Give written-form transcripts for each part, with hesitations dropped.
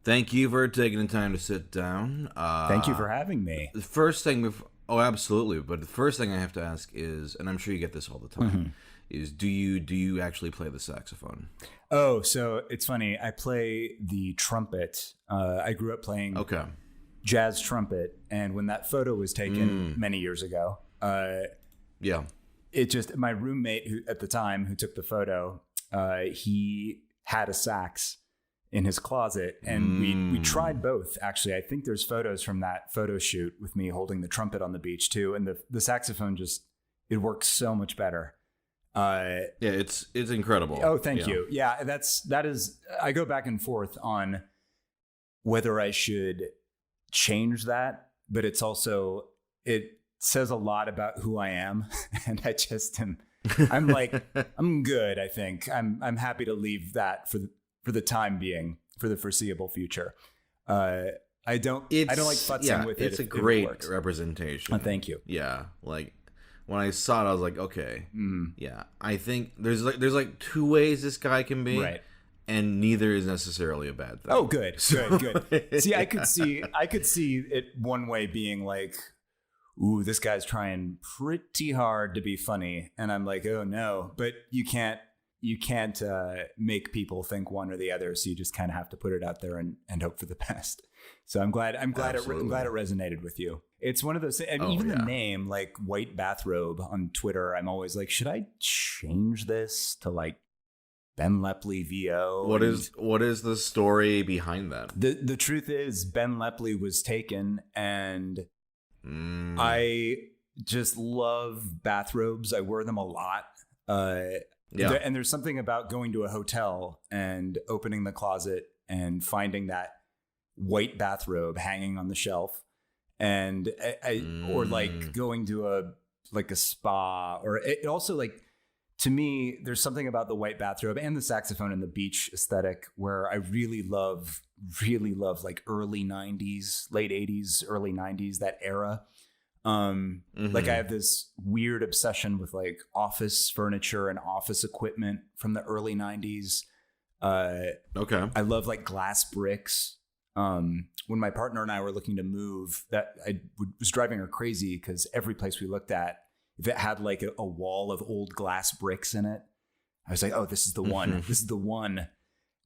Thank you for taking the time to sit down. Thank you for having me. The first thing, oh, absolutely. But the first thing I have to ask is, and I'm sure you get this all the time, is do you actually play the saxophone? Oh, so it's funny. I play the trumpet. I grew up playing jazz trumpet, and when that photo was taken many years ago, it just my roommate at the time who took the photo, he had a sax in his closet, and we tried both. Actually, I think there's photos from that photo shoot with me holding the trumpet on the beach too, and the saxophone it works so much better. It's incredible. Oh, thank you. Yeah, that is. I go back and forth on whether I should change that, but it says a lot about who I am, and I just am. I'm like, I'm good. I think I'm happy to leave that for the time being, for the foreseeable future. I don't like futzing with it. It's a great representation. Oh, thank you. Yeah, like when I saw it, I was like, okay, yeah. I think there's like two ways this guy can be, right? And neither is necessarily a bad thing. Oh, good. See, I could see it one way being like, ooh, this guy's trying pretty hard to be funny, and I'm like, oh no, but you can't make people think one or the other, so you just kind of have to put it out there and hope for the best. So I'm glad it resonated with you. It's one of those things, and even the name, like White Bathrobe on Twitter, I'm always like, should I change this to like Ben LEPLEY VO? What is the story behind that? The truth is, Ben LEPLEY was taken, and I just love bathrobes. I wear them a lot. And there's something about going to a hotel and opening the closet and finding that white bathrobe hanging on the shelf, and or like going to a spa, or it also, like, to me, there's something about the white bathrobe and the saxophone and the beach aesthetic where I really love like early 90s, late 80s, early 90s, that era. Like I have this weird obsession with like office furniture and office equipment from the early 90s. I love like glass bricks. When my partner and I were looking to move, was driving her crazy because every place we looked at, if it had like a wall of old glass bricks in it, I was like, oh, this is the one. This is the one.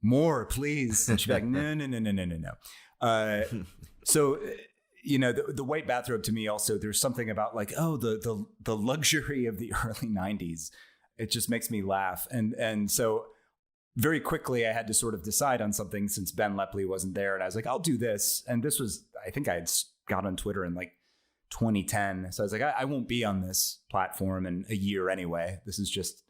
More, please. And she'd be like, no. So, you know, the white bathrobe to me also, there's something about like, oh, the luxury of the early 90s. It just makes me laugh. And so very quickly I had to sort of decide on something since Ben LEPLEY wasn't there. And I was like, I'll do this. And this was, I think I had got on Twitter in like 2010. So I was like, I won't be on this platform in a year anyway. This is just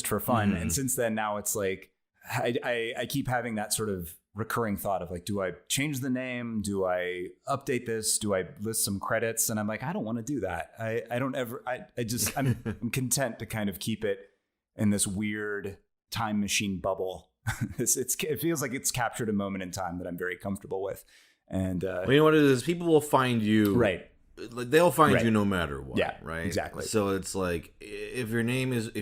for fun. And since then, now it's like, I keep having that sort of recurring thought of like, do I change the name? Do I update this? Do I list some credits? And I'm like, I don't want to do that. I'm content to kind of keep it in this weird time machine bubble. It feels like it's captured a moment in time that I'm very comfortable with. And well, you know what it is? People will find you. Right. They'll find you no matter what. Yeah, right. Exactly. So it's like, if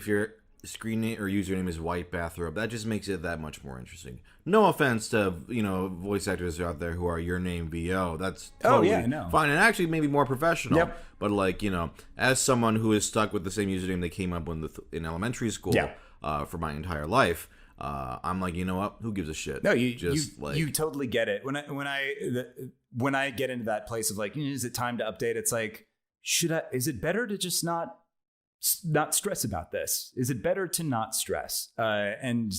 your screen name or username is White Bathrobe, that just makes it that much more interesting. No offense to, you know, voice actors out there who are your name VO. That's totally fine, and actually maybe more professional. Yep. But like, you know, as someone who is stuck with the same username they came up with in elementary school for my entire life, I'm like, you know what? Who gives a shit? No, you totally get it. When I get into that place of like, is it time to update? It's like, is it better to just not stress about this? Is it better to not stress? And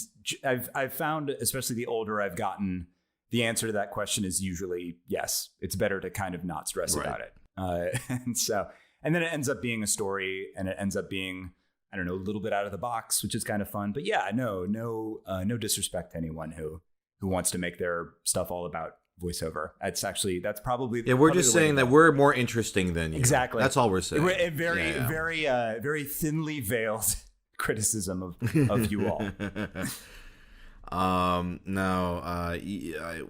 I've found, especially the older I've gotten, the answer to that question is usually yes. It's better to kind of not stress about it. And then it ends up being a story, and it ends up being, I don't know, a little bit out of the box, which is kind of fun. But yeah, no disrespect to anyone who wants to make their stuff all about voiceover. That's probably we're just saying that we're more interesting than you. Exactly. That's all we're saying. A very thinly veiled criticism of you all. Now,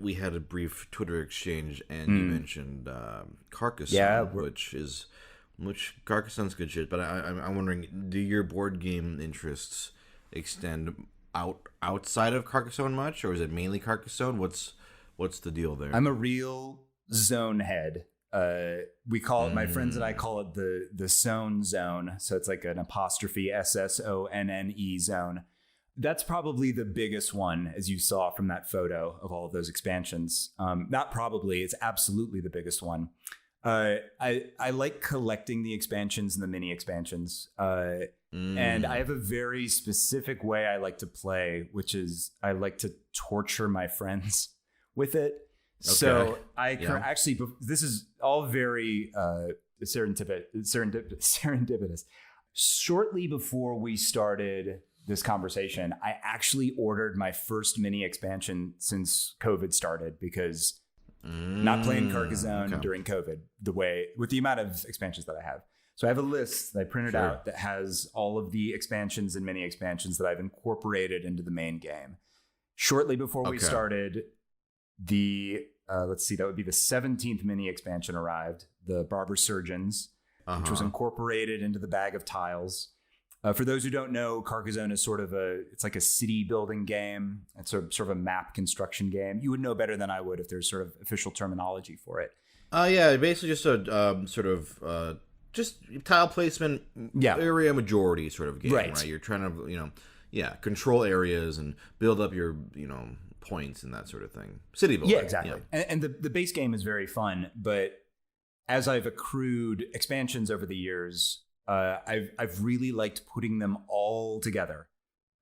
we had a brief Twitter exchange, and you mentioned Carcassonne, which Carcassonne's good shit. But I'm wondering, do your board game interests extend outside of Carcassonne much, or is it mainly Carcassonne? What's the deal there? I'm a real zone head. We call it, my friends and I call it the Sone zone. So it's like an apostrophe SSONNE zone. That's probably the biggest one, as you saw from that photo of all of those expansions. Not probably, it's absolutely the biggest one. I like collecting the expansions and the mini expansions. And I have a very specific way I like to play, which is I like to torture my friends with it. Okay. So actually, this is all very serendipitous. Shortly before we started this conversation, I actually ordered my first mini expansion since COVID started, because not playing Carcassonne during COVID with the amount of expansions that I have. So I have a list that I printed out that has all of the expansions and mini expansions that I've incorporated into the main game. Shortly before we started, let's see, that would be the 17th mini expansion arrived, the Barber Surgeons, which was incorporated into the bag of tiles. For those who don't know, Carcassonne is it's like a city building game. It's sort of a map construction game. You would know better than I would if there's sort of official terminology for it. Basically just a just tile placement, area majority sort of game, right? You're trying to, control areas and build up your, points and that sort of thing. City building. Yeah, exactly. Yeah. And the base game is very fun, but as I've accrued expansions over the years, I've really liked putting them all together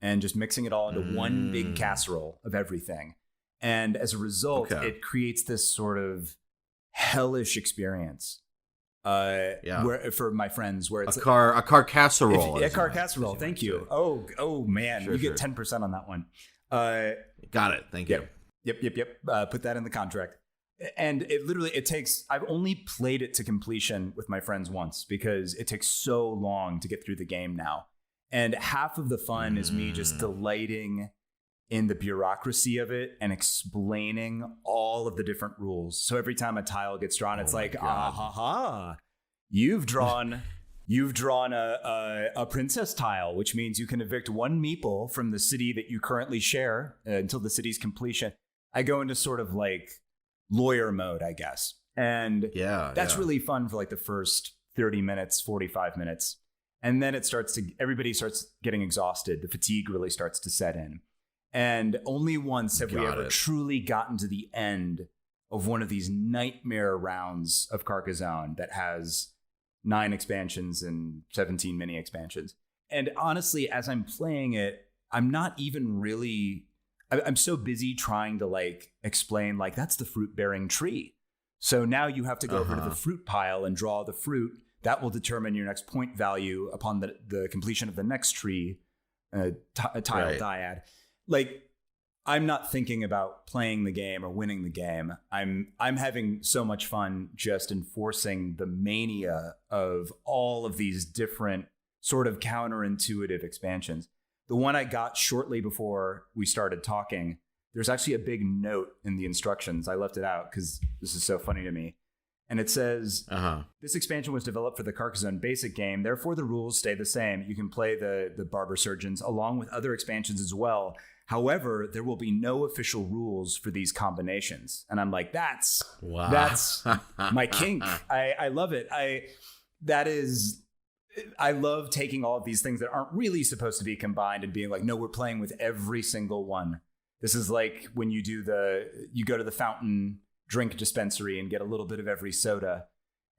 and just mixing it all into one big casserole of everything. And as a result, it creates this sort of hellish experience. Where for my friends, where it's a car casserole. A car casserole. Thank you. Oh man, you get 10% on that one. Got it. Thank you. Yep. Put that in the contract. And it takes, I've only played it to completion with my friends once because it takes so long to get through the game now. And half of the fun is me just delighting in the bureaucracy of it and explaining all of the different rules. So every time a tile gets drawn, it's like, you've drawn a princess tile, which means you can evict one meeple from the city that you currently share until the city's completion. I go into sort of like lawyer mode, I guess. And that's really fun for like the first 30 minutes, 45 minutes. And then everybody starts getting exhausted. The fatigue really starts to set in. And only once have we ever truly gotten to the end of one of these nightmare rounds of Carcassonne that has 9 expansions and 17 mini expansions. And honestly, as I'm playing it, I'm not even really, I'm so busy trying to like explain, like, that's the fruit bearing tree. So now you have to go over to the fruit pile and draw the fruit. That will determine your next point value upon the completion of the next tree, tile dyad. Like, I'm not thinking about playing the game or winning the game. I'm having so much fun just enforcing the mania of all of these different sort of counterintuitive expansions. The one I got shortly before we started talking, there's actually a big note in the instructions. I left it out because this is so funny to me. And it says, this expansion was developed for the Carcassonne basic game. Therefore, the rules stay the same. You can play the Barber Surgeons along with other expansions as well. However, there will be no official rules for these combinations. And I'm like, that's my kink. I love it. I love taking all of these things that aren't really supposed to be combined and being like, no, we're playing with every single one. This is like when you go to the fountain drink dispensary and get a little bit of every soda.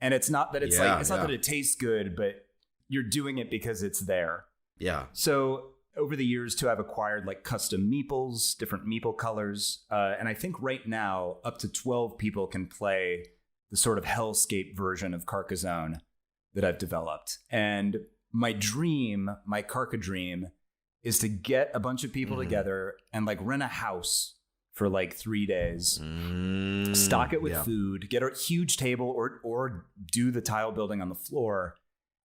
And it's not that it's not that it tastes good, but you're doing it because it's there. Yeah. So over the years too, I've acquired like custom meeples, different meeple colors. And I think right now up to 12 people can play the sort of hellscape version of Carcassonne that I've developed. And my Carca dream is to get a bunch of people together and like rent a house for like 3 days, stock it with food, get a huge table or do the tile building on the floor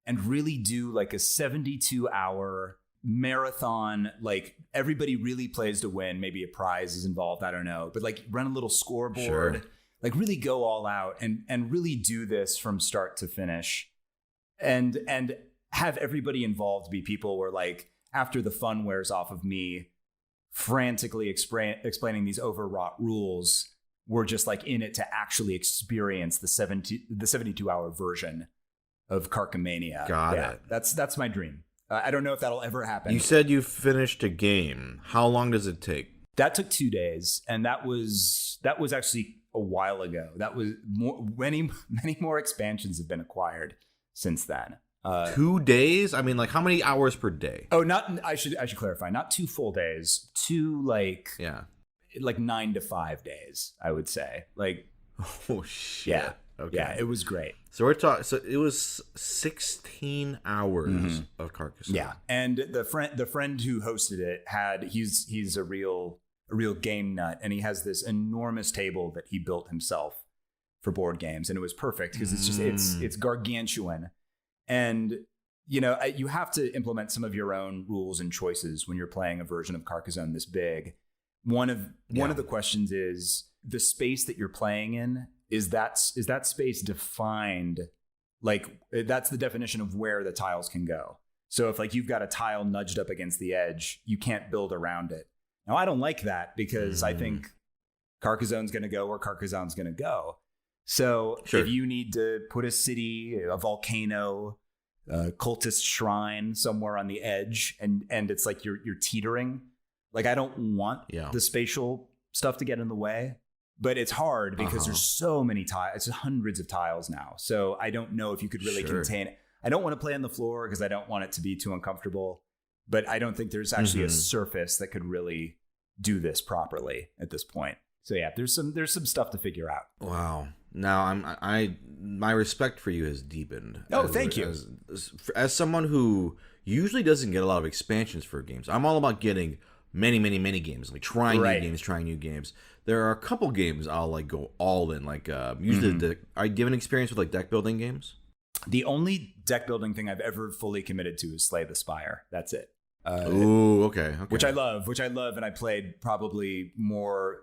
and really do like a 72-hour marathon. Like everybody really plays to win. Maybe a prize is involved. I don't know. But like run a little scoreboard, like really go all out and really do this from start to finish and have everybody involved be people where like after the fun wears off of me frantically explaining these overwrought rules, were just like in it to actually experience the 72-hour version of Carcomania. Got it. That's my dream. I don't know if that'll ever happen. You said you finished a game. How long does it take? That took 2 days, and that was actually a while ago. That was many more expansions have been acquired since then. 2 days? I mean, like, how many hours per day? Oh, I should clarify. Not 2 full days. 2 like 9 to 5 days, I would say. Like, oh shit. Yeah. Okay. Yeah, it was great. So we're talking. So it was 16 hours of Carcassonne. Yeah, and the friend who hosted it he's a real game nut, and he has this enormous table that he built himself for board games, and it was perfect because it's gargantuan, and you have to implement some of your own rules and choices when you're playing a version of Carcassonne this big. One of the questions is the space that you're playing in. Is that space defined? Like, that's the definition of where the tiles can go. So if like you've got a tile nudged up against the edge, you can't build around it. Now, I don't like that because I think Carcassonne's going to go where Carcassonne's going to go. So if you need to put a city, a volcano, a cultist shrine somewhere on the edge, and it's like you're teetering, like I don't want the spatial stuff to get in the way. But it's hard because there's so many tiles. It's hundreds of tiles now. So I don't know if you could really contain it. I don't want to play on the floor because I don't want it to be too uncomfortable. But I don't think there's actually a surface that could really do this properly at this point. So yeah, there's some stuff to figure out. Wow. Now my respect for you has deepened. Oh, thank you. As someone who usually doesn't get a lot of expansions for games, I'm all about getting many games, like trying new games. There are a couple games I'll like go all in, like usually are you given experience with like deck building games? The only deck building thing I've ever fully committed to is Slay the Spire. That's it. Ooh, okay. Which I love, and I played probably more,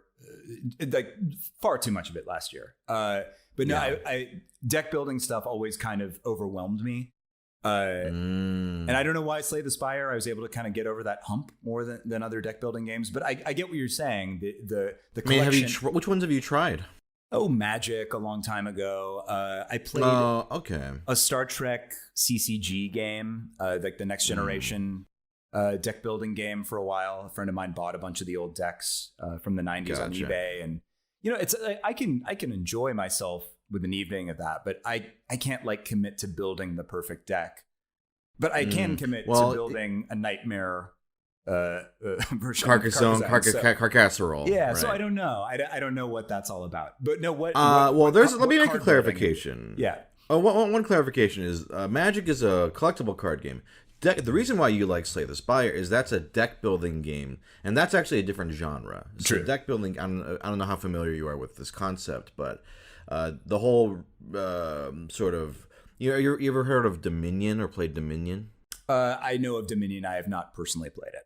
like far too much of it last year. But no, I deck building stuff always kind of overwhelmed me. And I don't know why Slay the Spire, I was able to kind of get over that hump more than other deck building games. But I get what you're saying. The collection. Which ones have you tried? Oh, Magic a long time ago. I played a Star Trek CCG game, like the Next Generation deck building game for a while. A friend of mine bought a bunch of the old decks from the 90s on eBay, and it's I can enjoy myself with an evening of that, but I can't like commit to building the perfect deck. But I can commit to building a nightmare version Carcassonne, of Carcassonne. Yeah, right. So I don't know. I don't know what that's all about. But no, what? Let me make a clarification. Yeah. One clarification is Magic is a collectible card game. The reason why you like Slay the Spire is that's a deck building game, and that's actually a different genre. So True. Deck building. I don't know how familiar you are with this concept, but the whole sort of you ever heard of Dominion or played Dominion? I know of Dominion. I have not personally played it.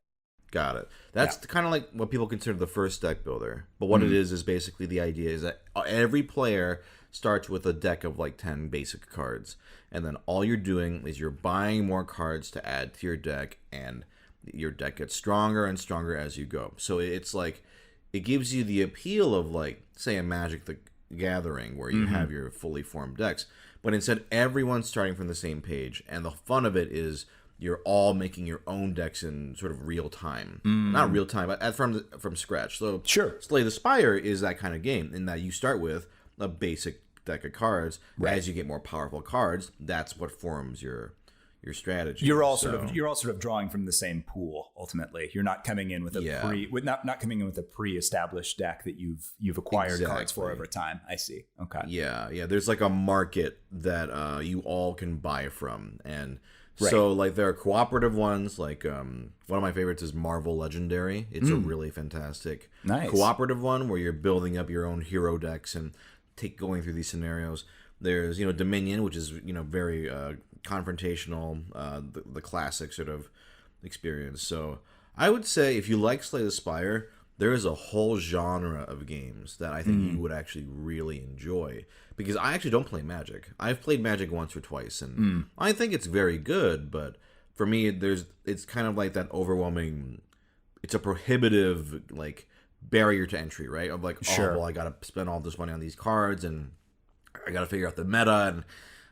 Got it. That's kind of like what people consider the first deck builder. But what it is basically the idea is that every player starts with a deck of like 10 basic cards. And then all you're doing is you're buying more cards to add to your deck, and your deck gets stronger and stronger as you go. So it's like, it gives you the appeal of like, say, a Magic the Gathering where you have your fully formed decks. But instead, everyone's starting from the same page. And the fun of it is you're all making your own decks in sort of real time. Not real time, but from scratch. So Slay the Spire is that kind of game in that you start with a basic deck of cards. Right. As you get more powerful cards, that's what forms your strategy. You're all sort of drawing from the same pool. Ultimately, you're not coming in with a not coming in with a pre-established deck that you've acquired cards for over time. I see. Okay. Yeah. There's like a market that you all can buy from, and so like there are cooperative ones. Like one of my favorites is Marvel Legendary. It's a really fantastic cooperative one where you're building up your own hero decks and going through these scenarios. There's Dominion, which is very confrontational, the classic sort of experience. So I would say if you like Slay the Spire, there is a whole genre of games that I think you would actually really enjoy, because I actually don't play Magic. I've played Magic once or twice, and I think it's very good, but for me it's kind of like that overwhelming, it's a prohibitive like barrier to entry, right? Of like, Sure. oh, well, I got to spend all this money on these cards, and I got to figure out the meta,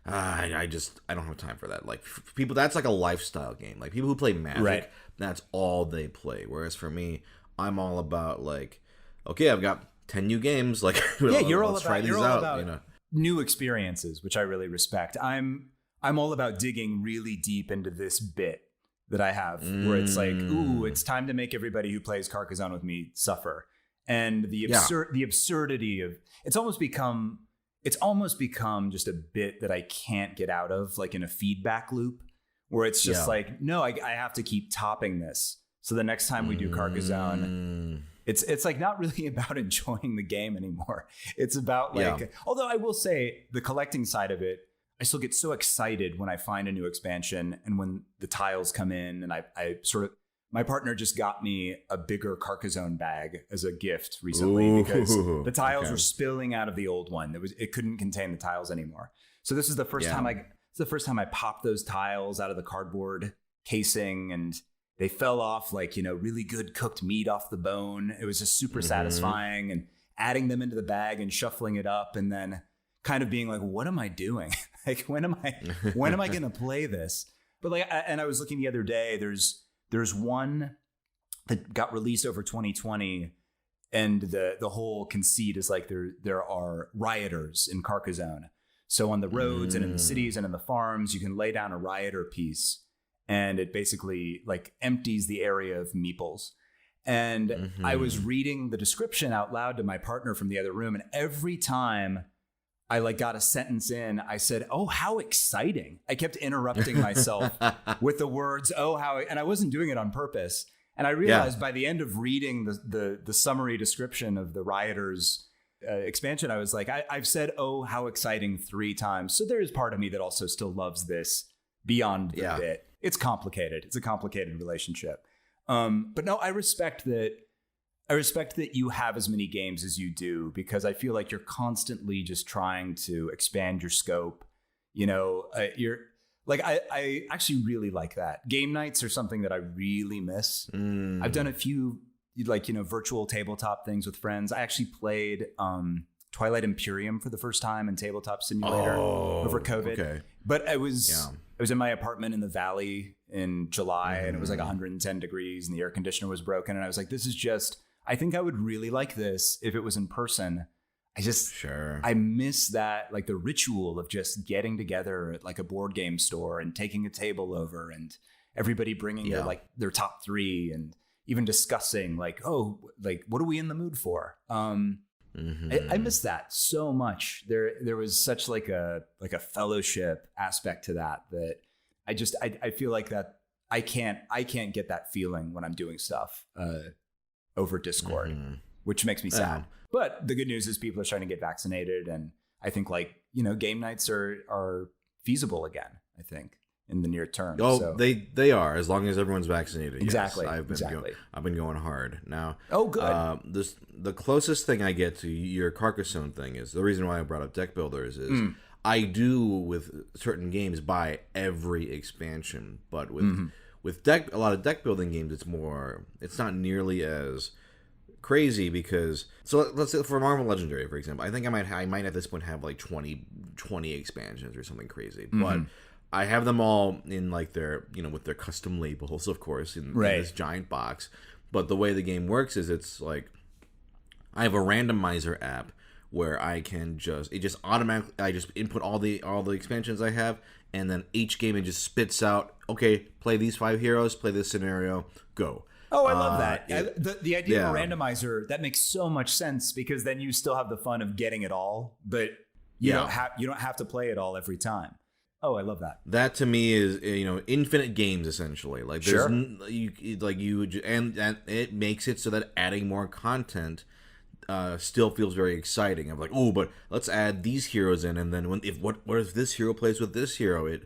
and I don't have time for that. Like people, that's like a lifestyle game. Like people who play Magic, Right. that's all they play. Whereas for me, I'm all about like, okay, I've got 10 new games. Like, Yeah, you're all let's about try these you're all out. about You know, new experiences, which I really respect. I'm all about digging really deep into this bit that I have, where it's like, ooh, it's time to make everybody who plays Carcassonne with me suffer, and the absurdity of it's almost become just a bit that I can't get out of, like in a feedback loop, where it's just like, no, I have to keep topping this. So the next time we do Carcassonne, it's like not really about enjoying the game anymore. It's about like, although I will say the collecting side of it, I still get so excited when I find a new expansion and when the tiles come in, and I sort of, my partner just got me a bigger Carcassonne bag as a gift recently because the tiles were spilling out of the old one. It couldn't contain the tiles anymore. So this is the first time I popped those tiles out of the cardboard casing, and they fell off like, really good cooked meat off the bone. It was just super satisfying, and adding them into the bag and shuffling it up, and then kind of being like, what am I doing? Like, when am I going to play this? But like, and I was looking the other day, there's one that got released over 2020, and the whole conceit is like there are rioters in Carcassonne. So on the roads and in the cities and in the farms, you can lay down a rioter piece, and it basically like empties the area of meeples. And I was reading the description out loud to my partner from the other room, and every time I like got a sentence in, I said, "Oh, how exciting." I kept interrupting myself with the words, "Oh, how," and I wasn't doing it on purpose. And I realized by the end of reading the summary description of the rioters expansion, I was like, I've said, "Oh, how exciting" 3 times. So there is part of me that also still loves this beyond the bit. It's complicated. It's a complicated relationship. But no, I respect that you have as many games as you do, because I feel like you're constantly just trying to expand your scope. You're like, I actually really like that. Game nights are something that I really miss. I've done a few virtual tabletop things with friends. I actually played Twilight Imperium for the first time in Tabletop Simulator over COVID. Okay. But I was in my apartment in the valley in July, and it was like 110 degrees, and the air conditioner was broken. And I was like, I think I would really like this if it was in person. I miss that, like the ritual of just getting together at like a board game store and taking a table over, and everybody bringing their top 3, and even discussing like, oh, like what are we in the mood for? I miss that so much. There was such like a fellowship aspect to that I feel like that I can't get that feeling when I'm doing stuff over Discord, which makes me sad. But the good news is people are starting to get vaccinated, and I think game nights are feasible again, I think, in the near term. Oh, so. they are, as long as everyone's vaccinated. Exactly. Yes, I've been going hard now. Oh, good. The closest thing I get to your Carcassonne thing is the reason why I brought up deck builders is I do with certain games buy every expansion, but with a lot of deck building games, it's not nearly as crazy, because let's say for Marvel Legendary, for example, I think I might at this point have like 20 expansions or something crazy, but I have them all in like their with their custom labels, of course, in this giant box. But the way the game works is it's like I have a randomizer app where I can automatically I just input all the expansions I have, and then each game it just spits out, okay, play these 5 heroes, play this scenario, go. Oh, I love that. The idea of a randomizer, that makes so much sense, because then you still have the fun of getting it all, but you don't have to play it all every time. Oh, I love that. That to me is infinite games essentially. Like there's and it makes it so that adding more content still feels very exciting. I'm like, oh, but let's add these heroes in, and then what if this hero plays with this hero?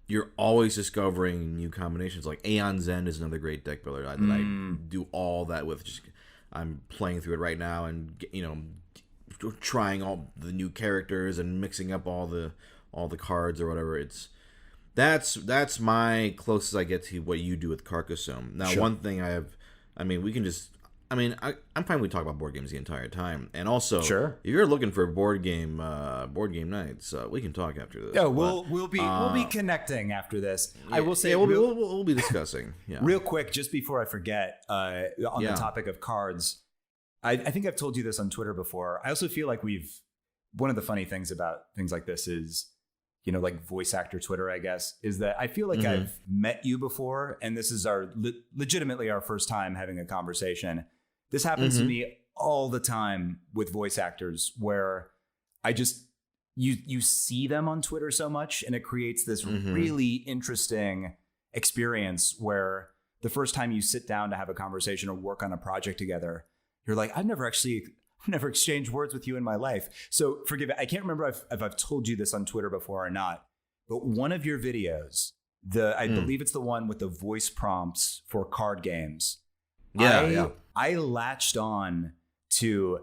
You're always discovering new combinations. Like Aeon Zen is another great deck builder that I do all that with. I'm playing through it right now, and trying all the new characters and mixing up all the cards or whatever. That's my closest I get to what you do with Carcassonne. Now, one thing we can just I mean, I'm fine with talking about board games the entire time, and also, sure, if you're looking for board game nights, we can talk after this. Yeah, we'll be connecting after this. Yeah, I will say we'll be discussing. Yeah. Real quick, just before I forget, on the topic of cards, I think I've told you this on Twitter before. I also feel like one of the funny things about things like this is, like voice actor Twitter, I guess, is that I feel like I've met you before, and this is legitimately our first time having a conversation. This happens to me all the time with voice actors, where I just you see them on Twitter so much, and it creates this really interesting experience where the first time you sit down to have a conversation or work on a project together, you're like, I've never exchanged words with you in my life. So forgive it. I can't remember if I've told you this on Twitter before or not, but one of your videos, I believe it's the one with the voice prompts for card games. I latched on to,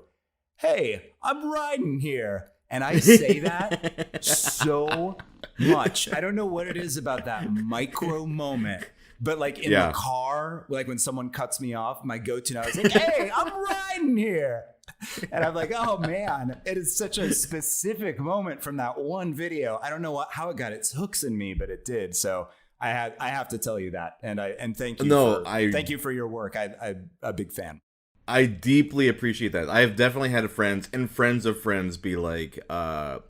hey, I'm riding here. And I say that so much. I don't know what it is about that micro moment. But like in the car, like when someone cuts me off, my go-to now is like, hey, I'm riding here. And I'm like, oh man, it is such a specific moment from that one video. I don't know how it got its hooks in me, but it did. So I have to tell you that. And thank you. Thank you for your work. I'm a big fan. I deeply appreciate that. I have definitely had friends and friends of friends be like,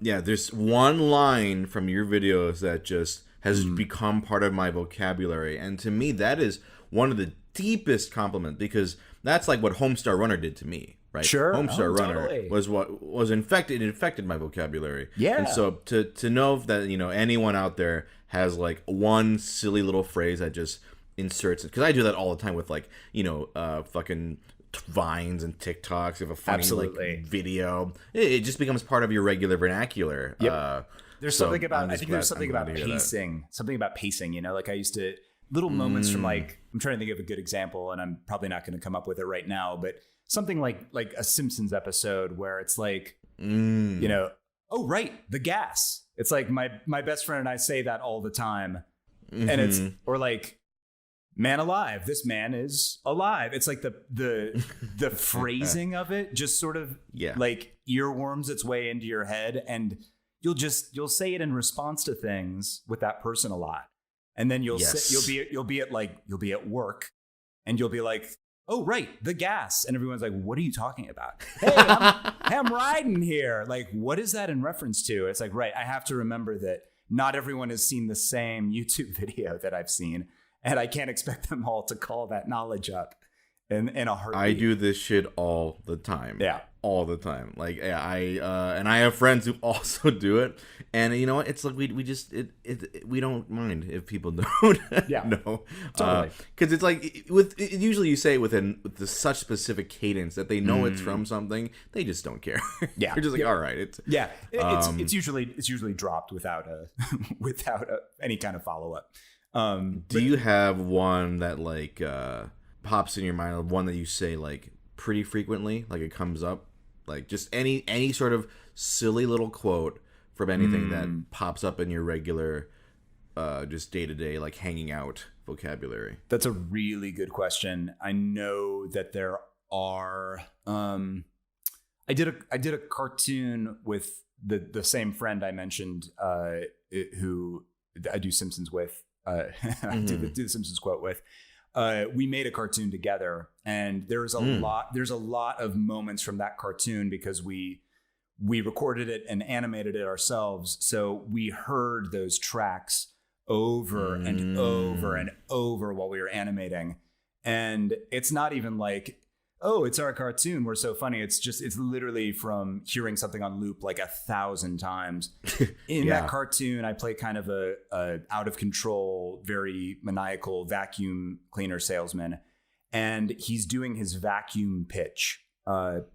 there's one line from your videos that just has become part of my vocabulary. And to me, that is one of the deepest compliments, because that's like what Homestar Runner did to me, right? Sure. Homestar Runner totally. was what was infected. It infected my vocabulary. Yeah. And so to know that, anyone out there has like one silly little phrase that just inserts it. Because I do that all the time with like, fucking Vines and TikToks. You have a funny like video. It just becomes part of your regular vernacular. Yep. There's something about, I think there's something about pacing, like I used to, little moments from like, I'm trying to think of a good example, and I'm probably not going to come up with it right now, but something like a Simpsons episode where it's like, oh, right, the gas. It's like my best friend and I say that all the time. And it's, or like, man alive, this man is alive. It's like the phrasing of it just sort of like earworms its way into your head, and you'll say it in response to things with that person a lot. And then you'll be at work, and you'll be like, oh, right, the gas. And everyone's like, what are you talking about? Hey, I'm riding here. Like, what is that in reference to? It's like, right, I have to remember that not everyone has seen the same YouTube video that I've seen, and I can't expect them all to call that knowledge up in a heartbeat. I do this shit all the time. Yeah. All the time. Like, I have friends who also do it. And you know what? It's like we don't mind if people don't know. Totally. Because it's like, usually you say it with such specific cadence that they know it's from something. They just don't care. Yeah. You're just like, all right. It's usually dropped without any kind of follow-up. Do you have one that like pops in your mind, one that you say like pretty frequently, like it comes up, like just any sort of silly little quote from anything that pops up in your regular just day-to-day like hanging out vocabulary? That's a really good question. I know that there are I did a cartoon with the same friend I mentioned who I do Simpsons with. I do the Simpsons quote with. We made a cartoon together, and there's a lot of moments from that cartoon because we recorded it and animated it ourselves. So we heard those tracks over and over and over while we were animating. And it's not even like, oh, it's our cartoon, we're so funny. It's literally from hearing something on loop like 1,000 times. In that cartoon, I play kind of a out of control, very maniacal vacuum cleaner salesman. And he's doing his vacuum pitch. And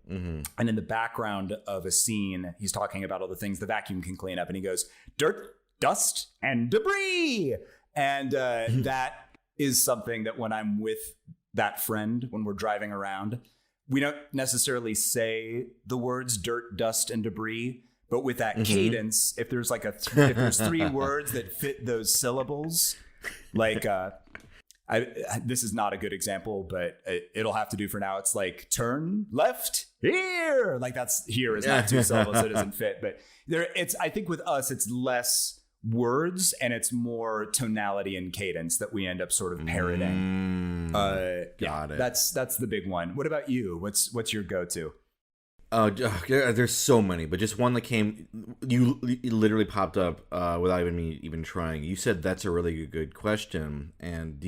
in the background of a scene, he's talking about all the things the vacuum can clean up. And he goes, dirt, dust, and debris. And that is something that when I'm with that friend, when we're driving around, we don't necessarily say the words dirt, dust, and debris, but with that cadence, if there's like if there's 3 words that fit those syllables, like This is not a good example, but it'll have to do for now. It's like turn left here. Like that's here is not 2 syllables, so it doesn't fit. But I think with us, it's less words and it's more tonality and cadence that we end up sort of parroting. Got it. That's the big one. What about you? What's your go-to? There's so many, but just one that came. You literally popped up without me even trying. You said that's a really good question, and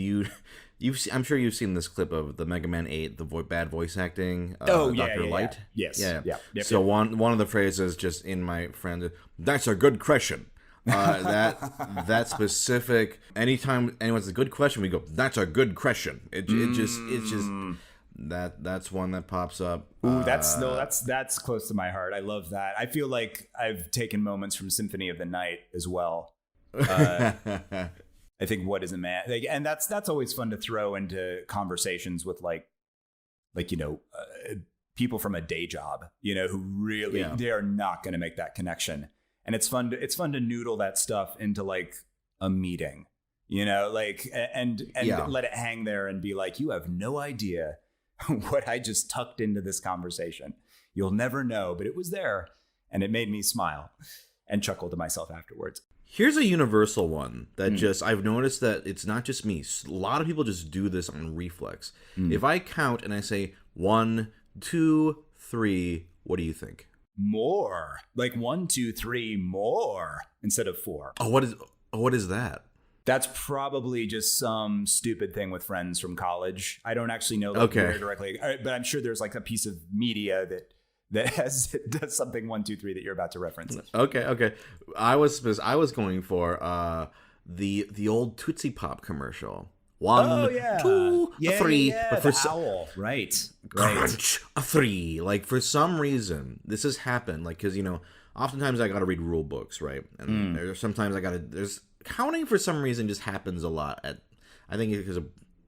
I'm sure you've seen this clip of the Mega Man 8, the bad voice acting. Dr. Light. Yes. Yep, so one of the phrases just in my friend. That's a good question. That specific. Anytime anyone's a good question, we go. That's a good question. It's just. That's one that pops up. Ooh, that's close to my heart. I love that. I feel like I've taken moments from Symphony of the Night as well. I think what is a man? And that's always fun to throw into conversations with people from a day job, who really they are not going to make that connection. And it's fun to noodle that stuff into like a meeting, and let it hang there and be like, you have no idea what I just tucked into this conversation. You'll never know, but it was there and it made me smile and chuckle to myself afterwards. Here's a universal one that I've noticed that it's not just me. A lot of people just do this on reflex. If I count and I say 1, 2, 3, what do you think? More. Like 1, 2, 3, more instead of 4. What is that? That's probably just some stupid thing with friends from college. I don't actually know very directly, but I'm sure there's like a piece of media that does something 1, 2, 3 that you're about to reference. Okay. I was going for the old Tootsie Pop commercial. 1, 2, 3. But for owl, right? Crunch, a 3. Like for some reason, this has happened. Like because oftentimes I got to read rule books, right? And there's sometimes there's counting for some reason just happens a lot. I think it's because of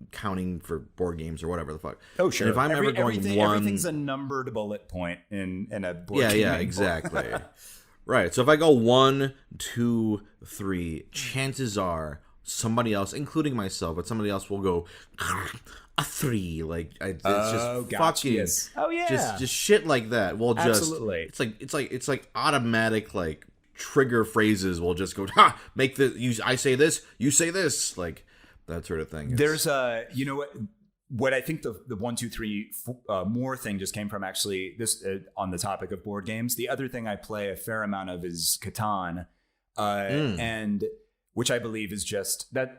counting for board games or whatever the fuck. Oh sure. And if I'm ever going one, everything's a numbered bullet point in a board game. Yeah, exactly. Right. So if I go 1, 2, 3, chances are somebody else, including myself, but somebody else will go a 3. Like it's just fucking. Yes. Oh yeah. Just shit like that. Well, absolutely. It's like automatic like trigger phrases will just go make the I say this, you say this, like that sort of thing. There's what I think the 1, 2, 3 more thing just came from actually this on the topic of board games. The other thing I play a fair amount of is Catan, and which I believe is just the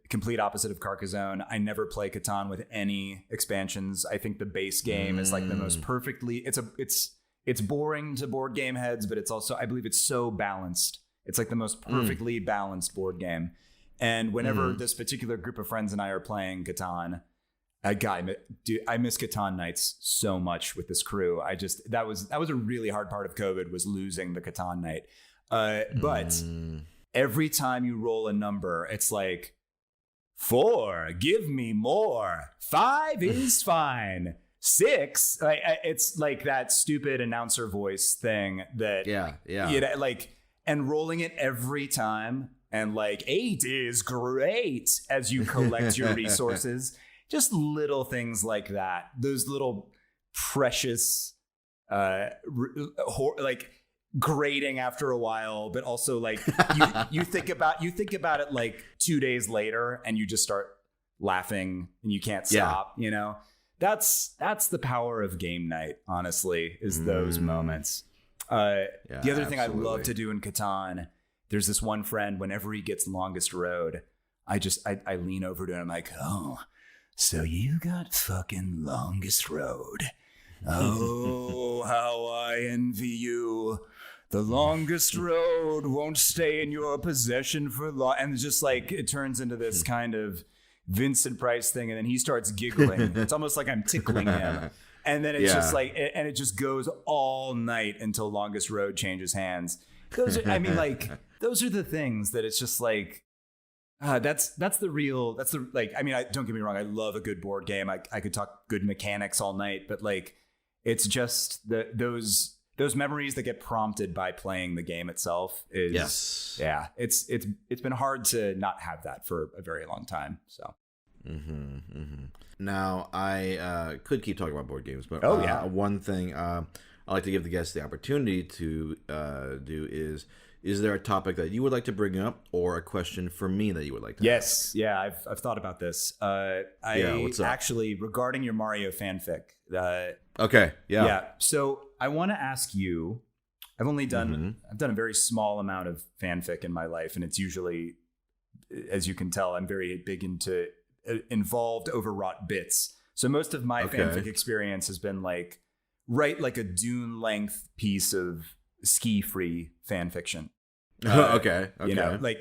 complete opposite of Carcassonne. I never play Catan with any expansions. I think the base game is like the most perfectly. It's boring to board game heads, but it's also, I believe it's so balanced. It's like the most perfectly balanced board game. And whenever this particular group of friends and I are playing Catan, I miss Catan nights so much with this crew. That was a really hard part of COVID, was losing the Catan night. But every time you roll a number, it's like 4, give me more. 5 is fine. 6, it's like that stupid announcer voice thing that and rolling it every time, and like 8 is great as you collect your resources. Just little things like that. Those little precious, like grating after a while, but also like you think about it like 2 days later, and you just start laughing and you can't stop. That's the power of game night, honestly, is those moments. The other thing I love to do in Catan, there's this one friend, whenever he gets longest road, I lean over to him, I'm like, oh, so you got fucking longest road. Oh, how I envy you. The longest road won't stay in your possession for long. And it's just like, it turns into this kind of Vincent Price thing, and then he starts giggling. It's almost like I'm tickling him, and then it's just like, and it just goes all night until longest road changes hands. Those are the things that it's just like, don't get me wrong, I love a good board game. I could talk good mechanics all night, but like, it's just those memories that get prompted by playing the game itself is, it's been hard to not have that for a very long time. So Now, I could keep talking about board games, but one thing I like to give the guests the opportunity to do is there a topic that you would like to bring up or a question for me that you would like to ask? Yeah, I've thought about this. What's up? Actually, regarding your Mario fanfic. Okay, Yeah, so I want to ask you, I've done a very small amount of fanfic in my life, and it's usually, as you can tell, I'm very big into involved, overwrought bits. So most of my fanfic experience has been like, write like a Dune length piece of ski-free fan fiction. Okay. You know, like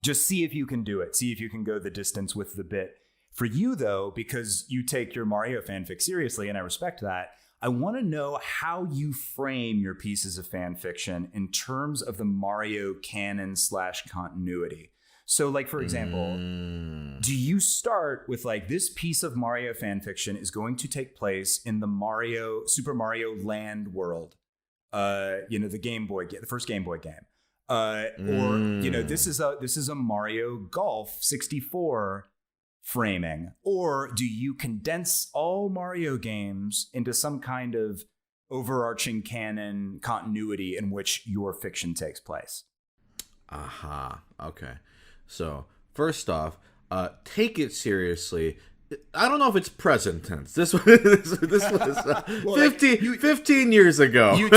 just see if you can do it. See if you can go the distance with the bit. For you, though, because you take your Mario fanfic seriously, and I respect that, I want to know how you frame your pieces of fan fiction in terms of the Mario canon / continuity. So, like, for example, do you start with like, this piece of Mario fan fiction is going to take place in the Super Mario Land world, the first Game Boy game, or this is a Mario Golf 64 framing, or do you condense all Mario games into some kind of overarching canon continuity in which your fiction takes place? Okay. So, first off, take it seriously. I don't know if it's present tense. This was 15 years ago. You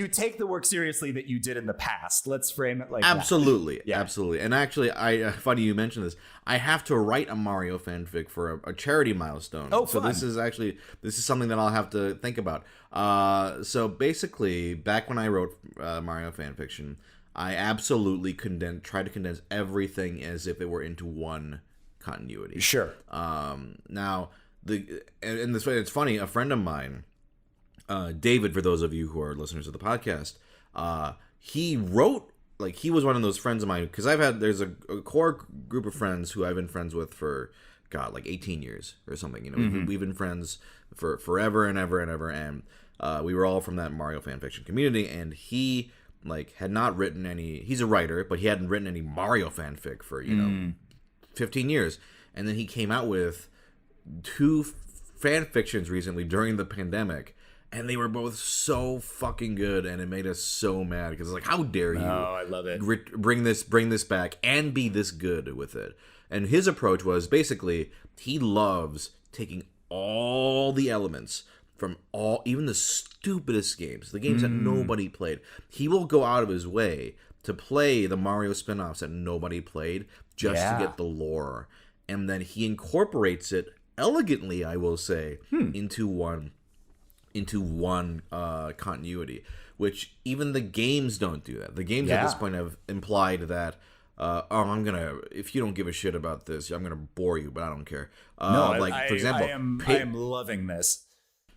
take the work seriously that you did in the past. Let's frame it like absolutely, that. Absolutely. And actually, funny you mentioned this. I have to write a Mario fanfic for a charity milestone. Oh, so fun. this is something that I'll have to think about. So basically, back when I wrote Mario fanfiction, I absolutely tried to condense everything as if it were into one continuity. Sure. Now, and this way, it's funny. A friend of mine, David, for those of you who are listeners of the podcast, he wrote, like, he was one of those friends of mine, because there's a core group of friends who I've been friends with for, God, like 18 years or something. You know, we've been friends for forever and ever and ever, and we were all from that Mario fanfiction community, and he had not written any. He's a writer, but he hadn't written any Mario fanfic for 15 years, and then he came out with 2 fan fictions recently during the pandemic, and they were both so fucking good, and it made us so mad because it's like, how dare you? Oh, I love it. Bring this back and be this good with it. And his approach was basically he loves taking all the elements from even the stupidest games, the games that nobody played. He will go out of his way to play the Mario spin-offs that nobody played just to get the lore. And then he incorporates it elegantly, I will say, into one continuity, which even the games don't do that. The games at this point have implied that, if you don't give a shit about this, I'm going to bore you, but I don't care. For example, I am loving this.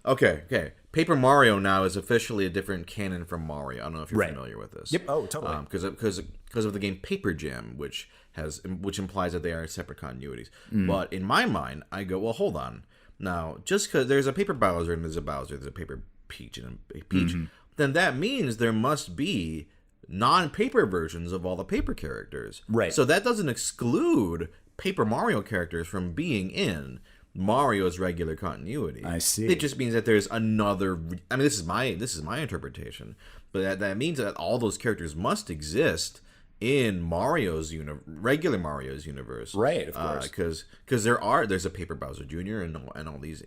Okay. Paper Mario now is officially a different canon from Mario. I don't know if you're familiar with this. Yep. Oh, totally. Because of the game Paper Jam, which implies that they are separate continuities. But in my mind, I go, well, hold on. Now, just because there's a Paper Bowser and there's a Paper Peach and a Peach, then that means there must be non-paper versions of all the paper characters. Right. So that doesn't exclude Paper Mario characters from being in Mario's regular continuity. I see. It just means that there's another. I mean, this is my interpretation, but that means that all those characters must exist in regular Mario's universe, right? Of course, because there's a Paper Bowser Jr. and all these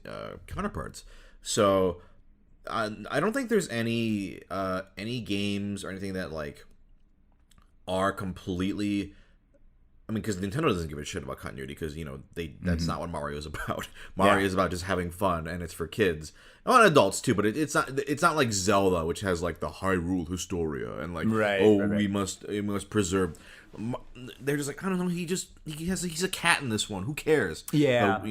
counterparts. So I don't think there's any games or anything that are completely. I mean, because Nintendo doesn't give a shit about continuity, because that's not what Mario is about. Mario is about just having fun, and it's for kids, and adults too. But it's not like Zelda, which has the Hyrule Historia and we must preserve. They're just I don't know. He's a cat in this one. Who cares? Yeah, but,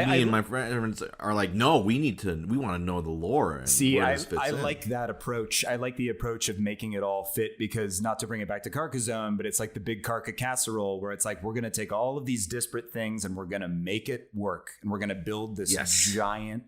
me and my friends are like, no, we want to know the lore. And see, I like that approach. I like the approach of making it all fit, because, not to bring it back to Carcassonne, but it's like the big Carca casserole, where it's like, we're going to take all of these disparate things and we're going to make it work, and we're going to build this giant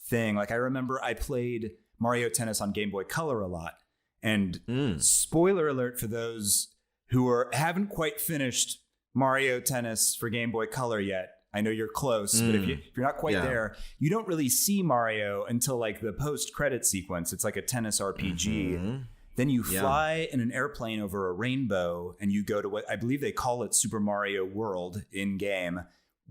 thing. I remember I played Mario Tennis on Game Boy Color a lot, and spoiler alert for those who haven't quite finished Mario Tennis for Game Boy Color yet. I know you're close, but if you're not quite there, you don't really see Mario until like the post-credit sequence. It's like a tennis RPG. Then you fly in an airplane over a rainbow, and you go to what I believe they call it Super Mario World in game.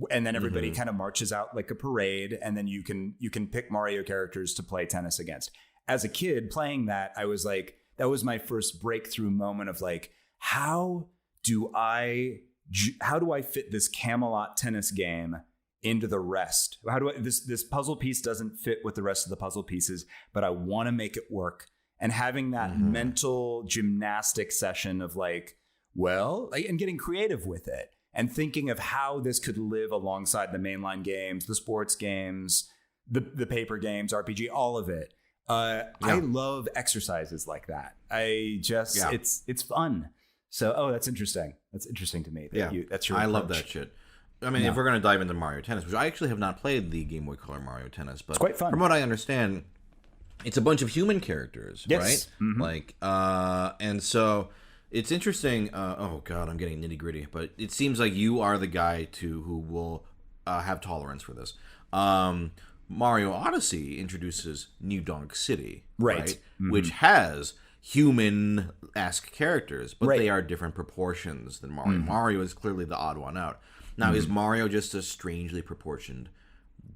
And then everybody kind of marches out like a parade, and then you can pick Mario characters to play tennis against. As a kid playing that, I was like, that was my first breakthrough moment of like, how do I fit this Camelot tennis game into the rest? How do I this puzzle piece doesn't fit with the rest of the puzzle pieces, but I want to make it work. And having that mental gymnastic session of like, well, and getting creative with it. And thinking of how this could live alongside the mainline games, the sports games, the paper games, RPG, all of it. I love exercises like that. It's fun. So, that's interesting. That's interesting to me. That's your approach. I love that shit. I mean, if we're going to dive into Mario Tennis, which I actually have not played the Game Boy Color Mario Tennis, but it's quite fun. From what I understand, it's a bunch of human characters, right? Like, and so... It's interesting. Oh God, I'm getting nitty gritty, but it seems like you are the guy who will have tolerance for this. Mario Odyssey introduces New Donk City, right? Which has human-esque characters, but they are different proportions than Mario. Mario is clearly the odd one out. Now, is Mario just a strangely proportioned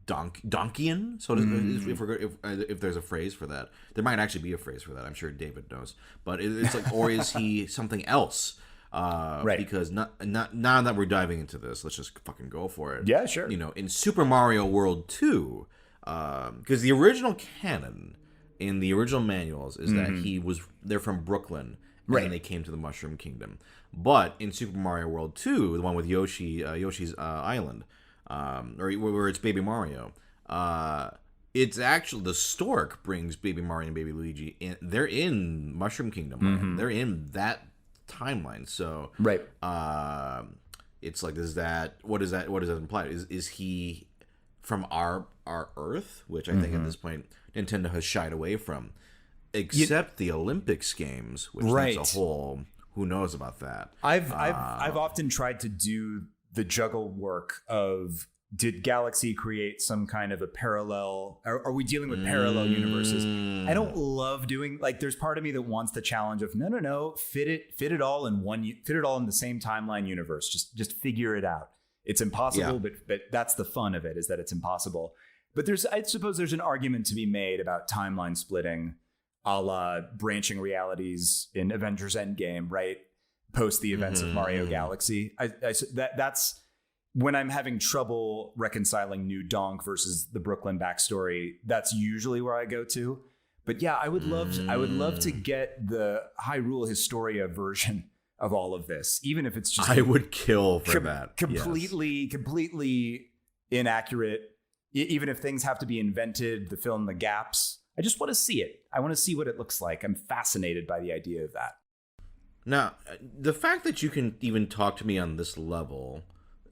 Donkian? So if there's a phrase for that, there might actually be a phrase for that. I'm sure David knows, but it's like, or is he something else? Because now that we're diving into this, let's just fucking go for it. Yeah, sure. In Super Mario World 2, because the original canon in the original manuals is that they're from Brooklyn, and they came to the Mushroom Kingdom. But in Super Mario World 2, the one with Yoshi's Island. Or where it's Baby Mario. It's actually the stork brings Baby Mario and Baby Luigi in. They're in Mushroom Kingdom. They're in that timeline. So it's like, what does that imply? Is he from our Earth, which I think at this point Nintendo has shied away from, except the Olympics games, which that's a whole. Who knows about that? I've often tried to do the juggle work of, did Galaxy create some kind of a parallel? Are we dealing with parallel universes? I don't love doing, like, there's part of me that wants the challenge of no, fit it all in the same timeline universe. Just figure it out. It's impossible, but that's the fun of it, is that it's impossible. But I suppose there's an argument to be made about timeline splitting, a la branching realities in Avengers Endgame, right? Post the events of Mario Galaxy. That's when I'm having trouble reconciling New Donk versus the Brooklyn backstory. That's usually where I go to. But yeah, I would love to get the Hyrule Historia version of all of this, even if it's just I would kill for that. Completely inaccurate. Even if things have to be invented to fill in the gaps, I just want to see it. I want to see what it looks like. I'm fascinated by the idea of that. Now, the fact that you can even talk to me on this level,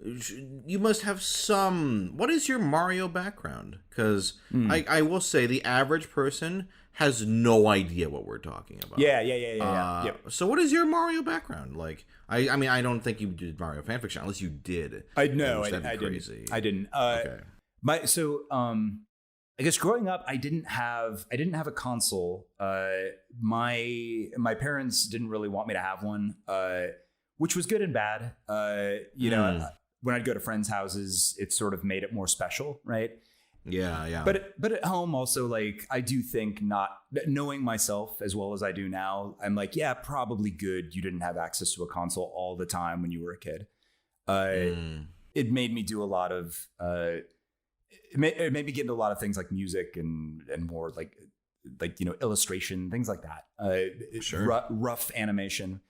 you must have some... What is your Mario background? Because I will say the average person has no idea what we're talking about. Yeah. So what is your Mario background? Like, I mean, I don't think you did Mario fanfiction, unless you did. I didn't. Okay. I guess growing up, I didn't have a console. My parents didn't really want me to have one, which was good and bad. When I'd go to friends' houses, it sort of made it more special, right? Yeah. But at home also, like, I do think, not knowing myself as well as I do now, I'm like, yeah, probably good you didn't have access to a console all the time when you were a kid. It made me do a lot of it made me get into a lot of things like music and more like illustration, things like that. Sure. Rough animation.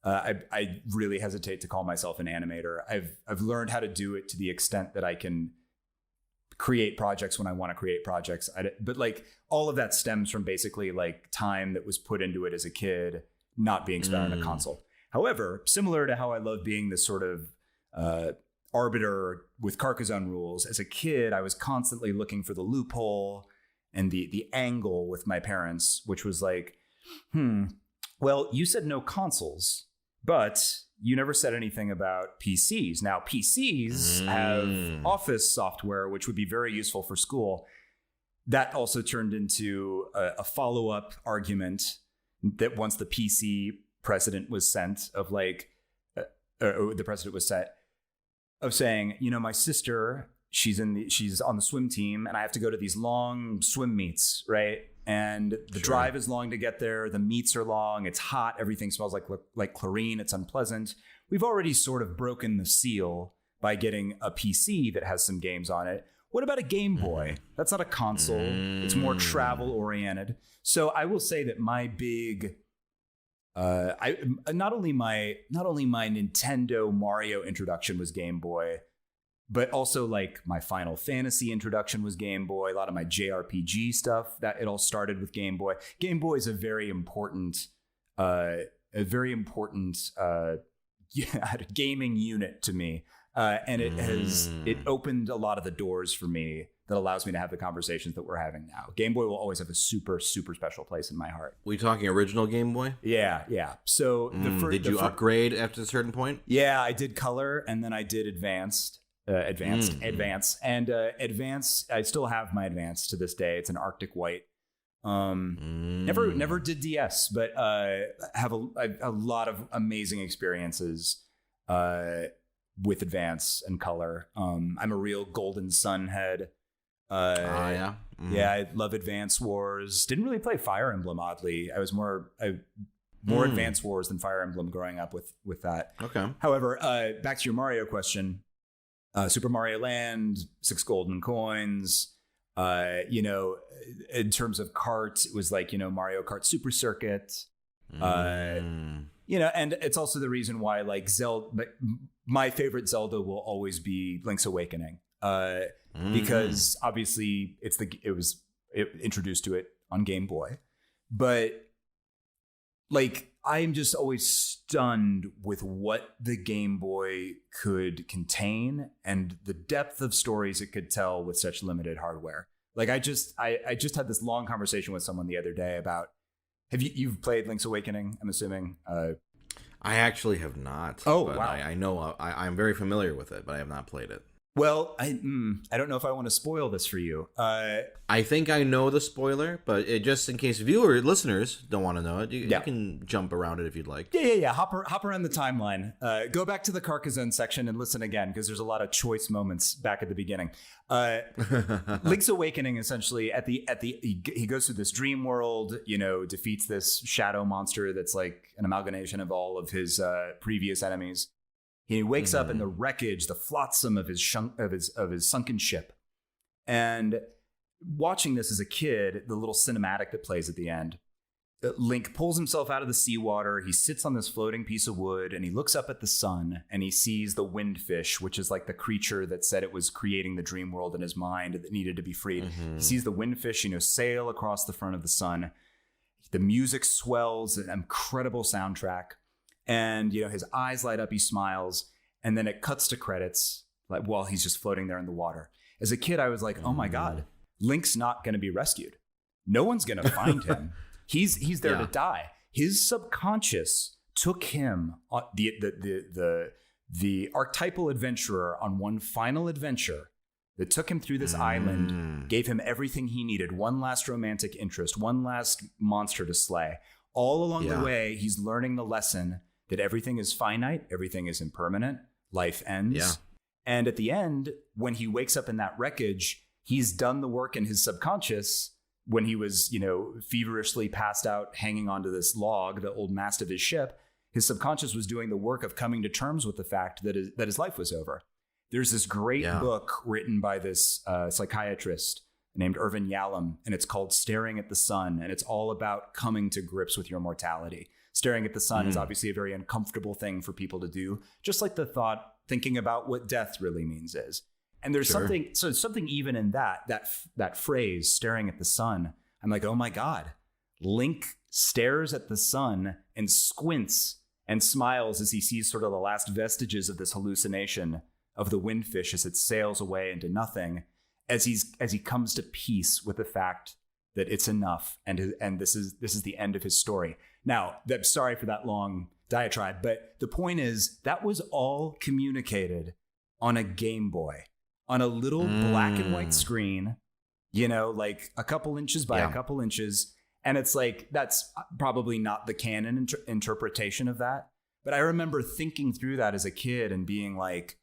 I really hesitate to call myself an animator. I've learned how to do it to the extent that I can create projects when I want to create projects. But like, all of that stems from basically like time that was put into it as a kid, not being spent on a console. However, similar to how I love being this sort of arbiter with Carcassonne rules, as a kid, I was constantly looking for the loophole and the angle with my parents, which was like, well, you said no consoles, But you never said anything about PCs. Now, PCs have Office software, which would be very useful for school. That also turned into a follow-up argument that once the PC precedent was sent of like, the precedent was set of saying, you know, my sister, she's on the swim team and I have to go to these long swim meets, right? And the drive is long to get there. The meets are long. It's hot. Everything smells like chlorine. It's unpleasant. We've already sort of broken the seal by getting a PC that has some games on it. What about a Game Boy? That's not a console. It's more travel oriented. So I will say that my big, not only my Nintendo Mario introduction was Game Boy, but also like my Final Fantasy introduction was Game Boy. A lot of my JRPG stuff, that it all started with Game Boy. Game Boy is a very important gaming unit to me. And it opened a lot of the doors for me that allows me to have the conversations that we're having now. Game Boy will always have a super, super special place in my heart. We talking original Game Boy? Yeah. So did you upgrade after a certain point? Yeah, I did color and then I did advanced. Advance. And advance, I still have my advance to this day. It's an Arctic White. Never did DS, but have a lot of amazing experiences with advance and color. I'm a real Golden Sun head. Yeah, I love Advance Wars. Didn't really play Fire Emblem, oddly. I was more Advance Wars than Fire Emblem growing up with that. Okay. However, back to your Mario question. Super Mario Land, 6 golden coins. In terms of kart, it was like, Mario Kart Super Circuit. And it's also the reason why like Zelda, my favorite Zelda will always be Link's Awakening. Because obviously it was introduced to it on Game Boy, but like I'm just always stunned with what the Game Boy could contain and the depth of stories it could tell with such limited hardware. Like I just had this long conversation with someone the other day about, you've played Link's Awakening, I'm assuming? I actually have not. Oh, wow. I know I'm very familiar with it, but I have not played it. Well, I don't know if I want to spoil this for you. I think I know the spoiler, but just in case listeners don't want to know it, you can jump around it if you'd like. Yeah. Hop around the timeline. Go back to the Carcassonne section and listen again, because there's a lot of choice moments back at the beginning. Link's Awakening, essentially, he goes through this dream world, defeats this shadow monster that's like an amalgamation of all of his previous enemies. He wakes up in the wreckage, the flotsam of his sunken ship. And watching this as a kid, the little cinematic that plays at the end, Link pulls himself out of the seawater. He sits on this floating piece of wood and he looks up at the sun and he sees the windfish, which is like the creature that said it was creating the dream world in his mind that needed to be freed. He sees the windfish, sail across the front of the sun. The music swells, an incredible soundtrack. And, his eyes light up, he smiles, and then it cuts to credits like while he's just floating there in the water. As a kid, I was like, oh my God, Link's not going to be rescued. No one's going to find him. He's there to die. His subconscious took him, the archetypal adventurer, on one final adventure that took him through this island, gave him everything he needed, one last romantic interest, one last monster to slay. All along the way, he's learning the lesson that everything is finite, everything is impermanent, life ends. Yeah. And at the end, when he wakes up in that wreckage, he's done the work in his subconscious when he was, feverishly passed out, hanging onto this log, the old mast of his ship. His subconscious was doing the work of coming to terms with the fact that his life was over. There's this great book written by this psychiatrist named Irvin Yalom, and it's called Staring at the Sun, and it's all about coming to grips with your mortality. Staring at the sun is obviously a very uncomfortable thing for people to do, just like the thought, thinking about what death really means is. And there's something even in that phrase, staring at the sun. I'm like, oh my God, Link stares at the sun and squints and smiles as he sees sort of the last vestiges of this hallucination of the windfish as it sails away into nothing, as he comes to peace with the fact that it's enough, and this is the end of his story. Now, I'm sorry for that long diatribe. But the point is that was all communicated on a Game Boy, on a little black and white screen, like a couple inches by a couple inches. And it's like, that's probably not the canon interpretation of that. But I remember thinking through that as a kid and being like,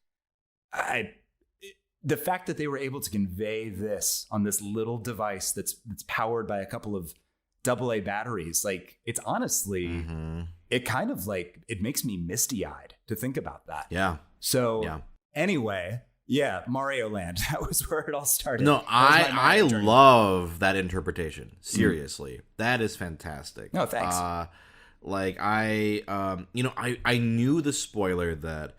the fact that they were able to convey this on this little device that's powered by a couple of AA batteries, like, it's honestly, it kind of like, it makes me misty-eyed to think about that. Yeah. So anyway, Mario Land. That was where it all started. No, I love that interpretation. Seriously, that is fantastic. No, thanks. I knew the spoiler that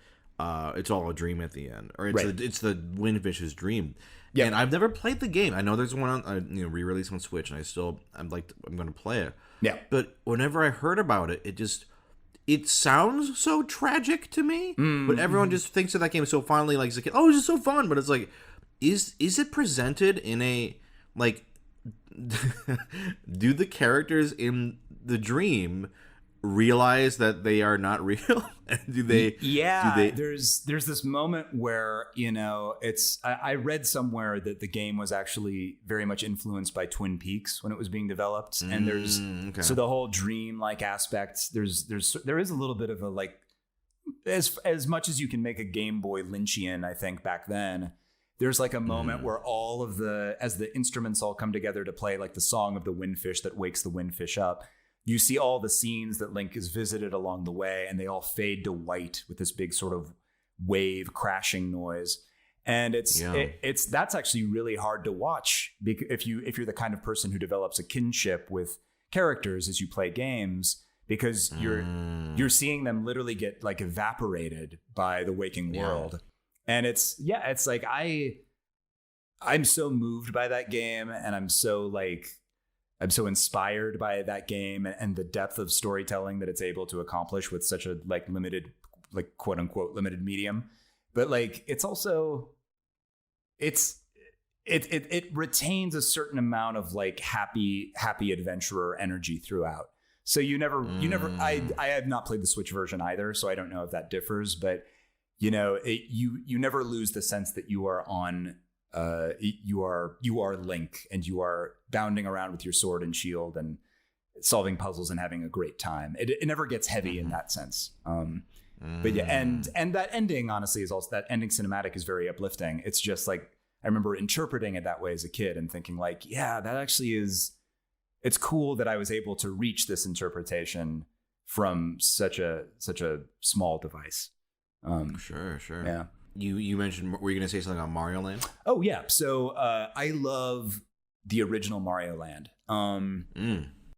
it's all a dream at the end, or it's the Windfish's dream. Yeah, and I've never played the game. I know there's one on re-release on Switch, and I'm going to play it. Yeah, but whenever I heard about it, it sounds so tragic to me. But everyone just thinks of that game so fondly, like, oh, it's just so fun. But it's like, is it presented in a, like, do the characters in the dream realize that they are not real? There's this moment where I read somewhere that the game was actually very much influenced by Twin Peaks when it was being developed, and so the whole dream like aspect, there is a little bit of a, like, as much as you can make a Game Boy Lynchian, I think back then there's like a moment where as the instruments all come together to play like the song of the Windfish that wakes the Windfish up, you see all the scenes that Link has visited along the way, and they all fade to white with this big sort of wave crashing noise. And that's actually really hard to watch if you're the kind of person who develops a kinship with characters as you play games, because you're seeing them literally get like evaporated by the waking world. And it's like I'm so moved by that game, and I'm so inspired by that game and the depth of storytelling that it's able to accomplish with such a like limited, like, quote unquote limited medium. But like, it's also, it retains a certain amount of like happy adventurer energy throughout. So I have not played the Switch version either, so I don't know if that differs, but you never lose the sense that you are on, you are Link, and you are bounding around with your sword and shield and solving puzzles and having a great time. It never gets heavy in that sense. But yeah, and that ending, honestly, is also, that ending cinematic is very uplifting. It's just like, I remember interpreting it that way as a kid and thinking like, yeah, that actually it's cool that I was able to reach this interpretation from such a small device. Sure. Yeah. You mentioned, were you going to say something on Mario Land? Oh yeah. So I love the original Mario Land.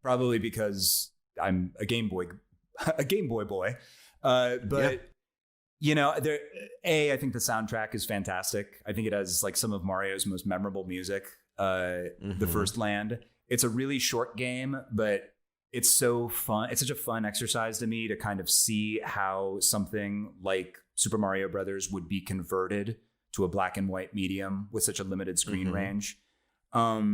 Probably because I'm a Game Boy boy. But I think the soundtrack is fantastic. I think it has like some of Mario's most memorable music. The first Land. It's a really short game, but it's so fun. It's such a fun exercise to me to kind of see how something like Super Mario Brothers would be converted to a black and white medium with such a limited screen range. I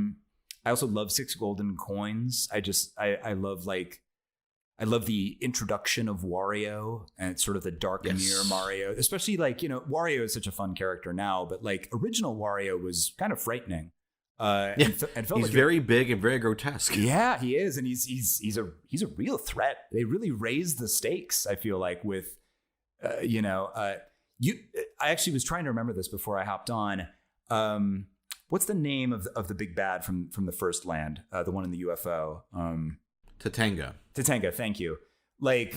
also love 6 Golden Coins. I love the introduction of Wario and sort of the dark mirror Mario, especially like, Wario is such a fun character now, but like original Wario was kind of frightening. And felt he's like very big and very grotesque. Yeah, he is, and he's a real threat. They really raised the stakes, I feel like, with I actually was trying to remember this before I hopped on. What's the name of the big bad from the first Land, the one in the UFO? Tatanga, thank you. Like,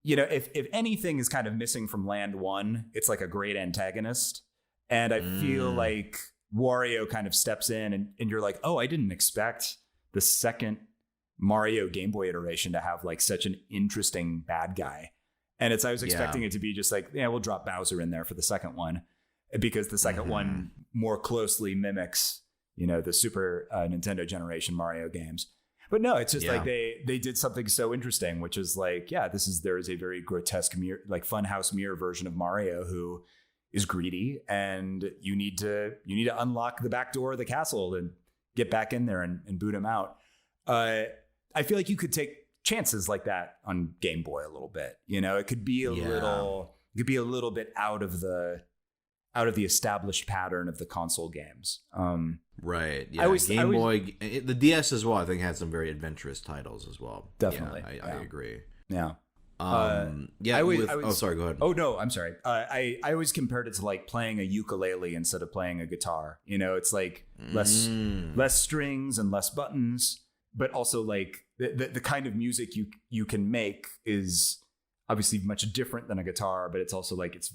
if anything is kind of missing from Land 1, it's like a great antagonist, and I feel like Wario kind of steps in and you're like, oh, I didn't expect the second Mario Game Boy iteration to have like such an interesting bad guy. And I was expecting it to be just like, we'll drop Bowser in there for the second one, because the second one more closely mimics, the Super Nintendo generation Mario games. But no, it's just like they did something so interesting, which is like, there is a very grotesque mirror, like funhouse mirror version of Mario who is greedy, and you need to unlock the back door of the castle and get back in there and boot him out. I feel like you could take chances like that on Game Boy a little bit. You know, it could be a little bit out of the established pattern of the console games. Right. Yeah. Game Boy, the DS as well, I think had some very adventurous titles as well. Definitely. Yeah, I agree. Yeah. Sorry, go ahead. Oh no, I'm sorry. I always compared it to like playing a ukulele instead of playing a guitar. You know, it's like less strings and less buttons, but also like the kind of music you can make is obviously much different than a guitar, but it's also like it's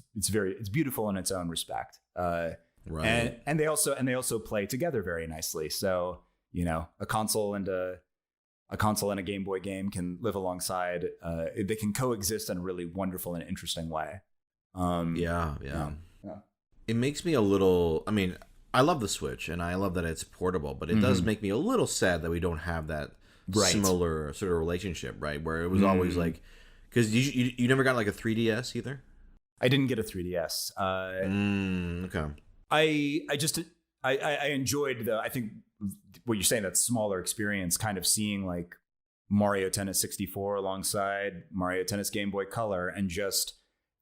beautiful in its own respect. Right. And they also play together very nicely. So, you know, a console and a Game Boy game can live alongside. They can coexist in a really wonderful and interesting way. Yeah. It makes me a little. I mean, I love the Switch and I love that it's portable, but it does make me a little sad that we don't have that similar sort of relationship, right? Where it was always like, because you never got like a 3DS either. I didn't get a 3DS. Okay. I enjoyed I think what you're saying, that smaller experience, kind of seeing like Mario Tennis 64 alongside Mario Tennis Game Boy Color, and just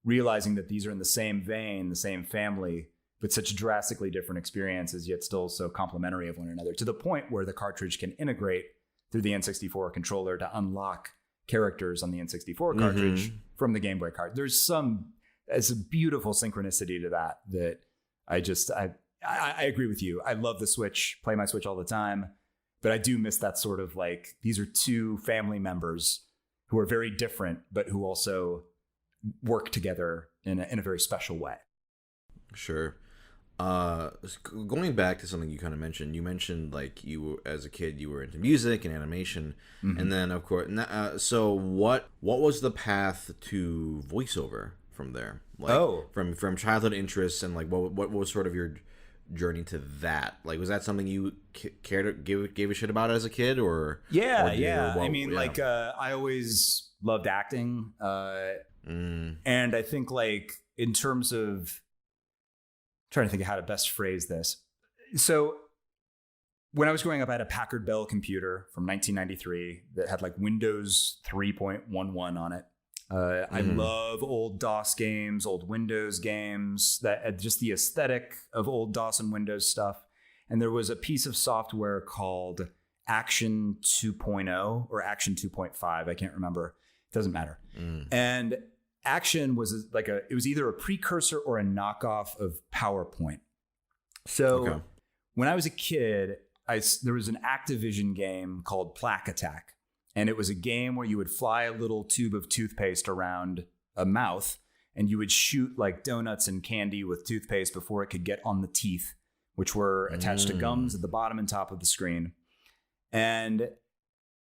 realizing that these are in the same vein, the same family, but such drastically different experiences, yet still so complementary of one another, to the point where the cartridge can integrate through the N64 controller to unlock characters on the N64 cartridge from the Game Boy card. There's a beautiful synchronicity to that I agree with you. I love the Switch, play my Switch all the time, but I do miss that sort of like, these are two family members who are very different, but who also work together in a very special way. Sure. Going back to something you kind of mentioned, like as a kid, you were into music and animation, and then of course, so what was the path to voiceover from there? Like, from childhood interests, and like what was sort of your journey to that? Like, was that something you cared to gave a shit about as a kid, or I always loved acting, and I think like in terms of trying to think of how to best phrase this. So when I was growing up, I had a Packard Bell computer from 1993 that had like Windows 3.11 on it. I love old DOS games, old Windows games, that just the aesthetic of old DOS and Windows stuff. And there was a piece of software called Action 2.0 or Action 2.5. I can't remember. It doesn't matter. And Action was like it was either a precursor or a knockoff of PowerPoint. So when I was a kid, there was an Activision game called Plaque Attack. And it was a game where you would fly a little tube of toothpaste around a mouth, and you would shoot like donuts and candy with toothpaste before it could get on the teeth, which were attached to gums at the bottom and top of the screen. And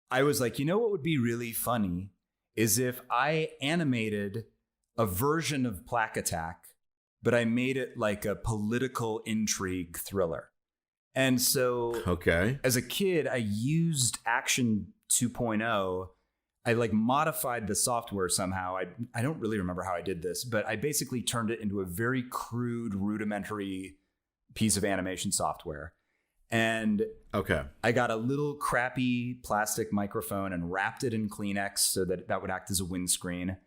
I was like, you know what would be really funny is if I animated a version of Plaque Attack, but I made it like a political intrigue thriller. And so as a kid, I used Action 2.0. I like modified the software somehow. I don't really remember how I did this, but I basically turned it into a very crude, rudimentary piece of animation software. And I got a little crappy plastic microphone and wrapped it in Kleenex so that would act as a windscreen.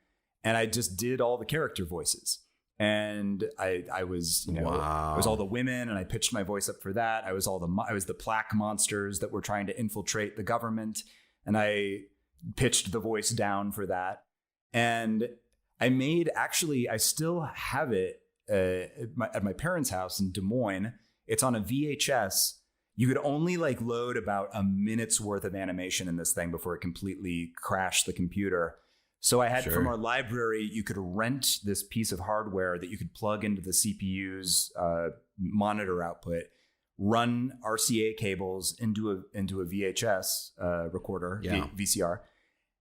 And I just did all the character voices. And I was, I was all the women, and I pitched my voice up for that. I was the plaque monsters that were trying to infiltrate the government, and I pitched the voice down for that. And I still have it at my parents' house in Des Moines. It's on a VHS. You could only like load about a minute's worth of animation in this thing before it completely crashed the computer. So I had from our library, you could rent this piece of hardware that you could plug into the CPU's monitor output, run RCA cables into a VHS recorder, VCR.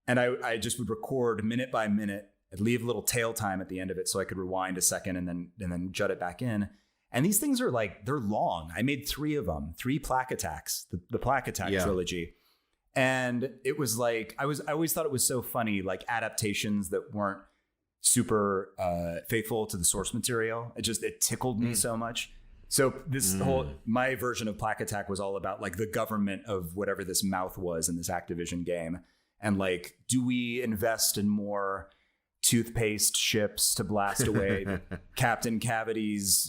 And I just would record minute by minute. I'd leave a little tail time at the end of it so I could rewind a second and then jut it back in. And these things are like, they're long. I made 3 of them, 3 Plaque Attacks, the Plaque Attack trilogy. And it was like, I always thought it was so funny, like adaptations that weren't super faithful to the source material. It tickled me so much. So my version of Plaque Attack was all about like the government of whatever this mouth was in this Activision game. And like, do we invest in more toothpaste ships to blast away the Captain Cavity's,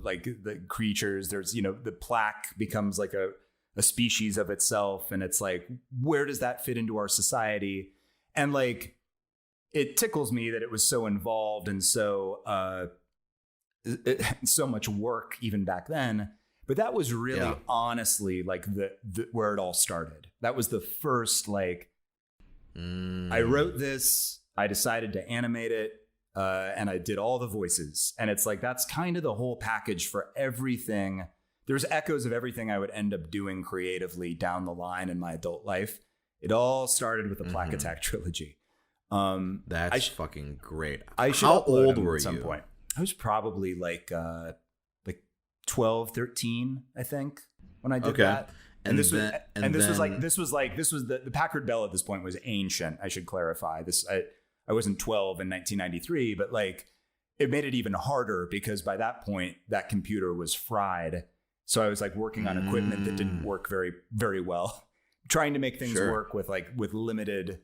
like the creatures? There's, the plaque becomes like a species of itself. And it's like, where does that fit into our society? And like, it tickles me that it was so involved and so much work even back then. But that was really honestly like the where it all started. That was the first, like, I wrote this, I decided to animate it, and I did all the voices. And it's like, that's kind of the whole package for everything. There's echoes of everything I would end up doing creatively down the line in my adult life. It all started with the Plaque Attack trilogy. That's fucking great. How old were you at some point? I was probably like 12, 13, I think, when I did that. And this was the Packard Bell at this point was ancient. I should clarify this. I wasn't 12 in 1993, but like it made it even harder because by that point that computer was fried. So I was like working on equipment that didn't work very, very well, trying to make things work with limited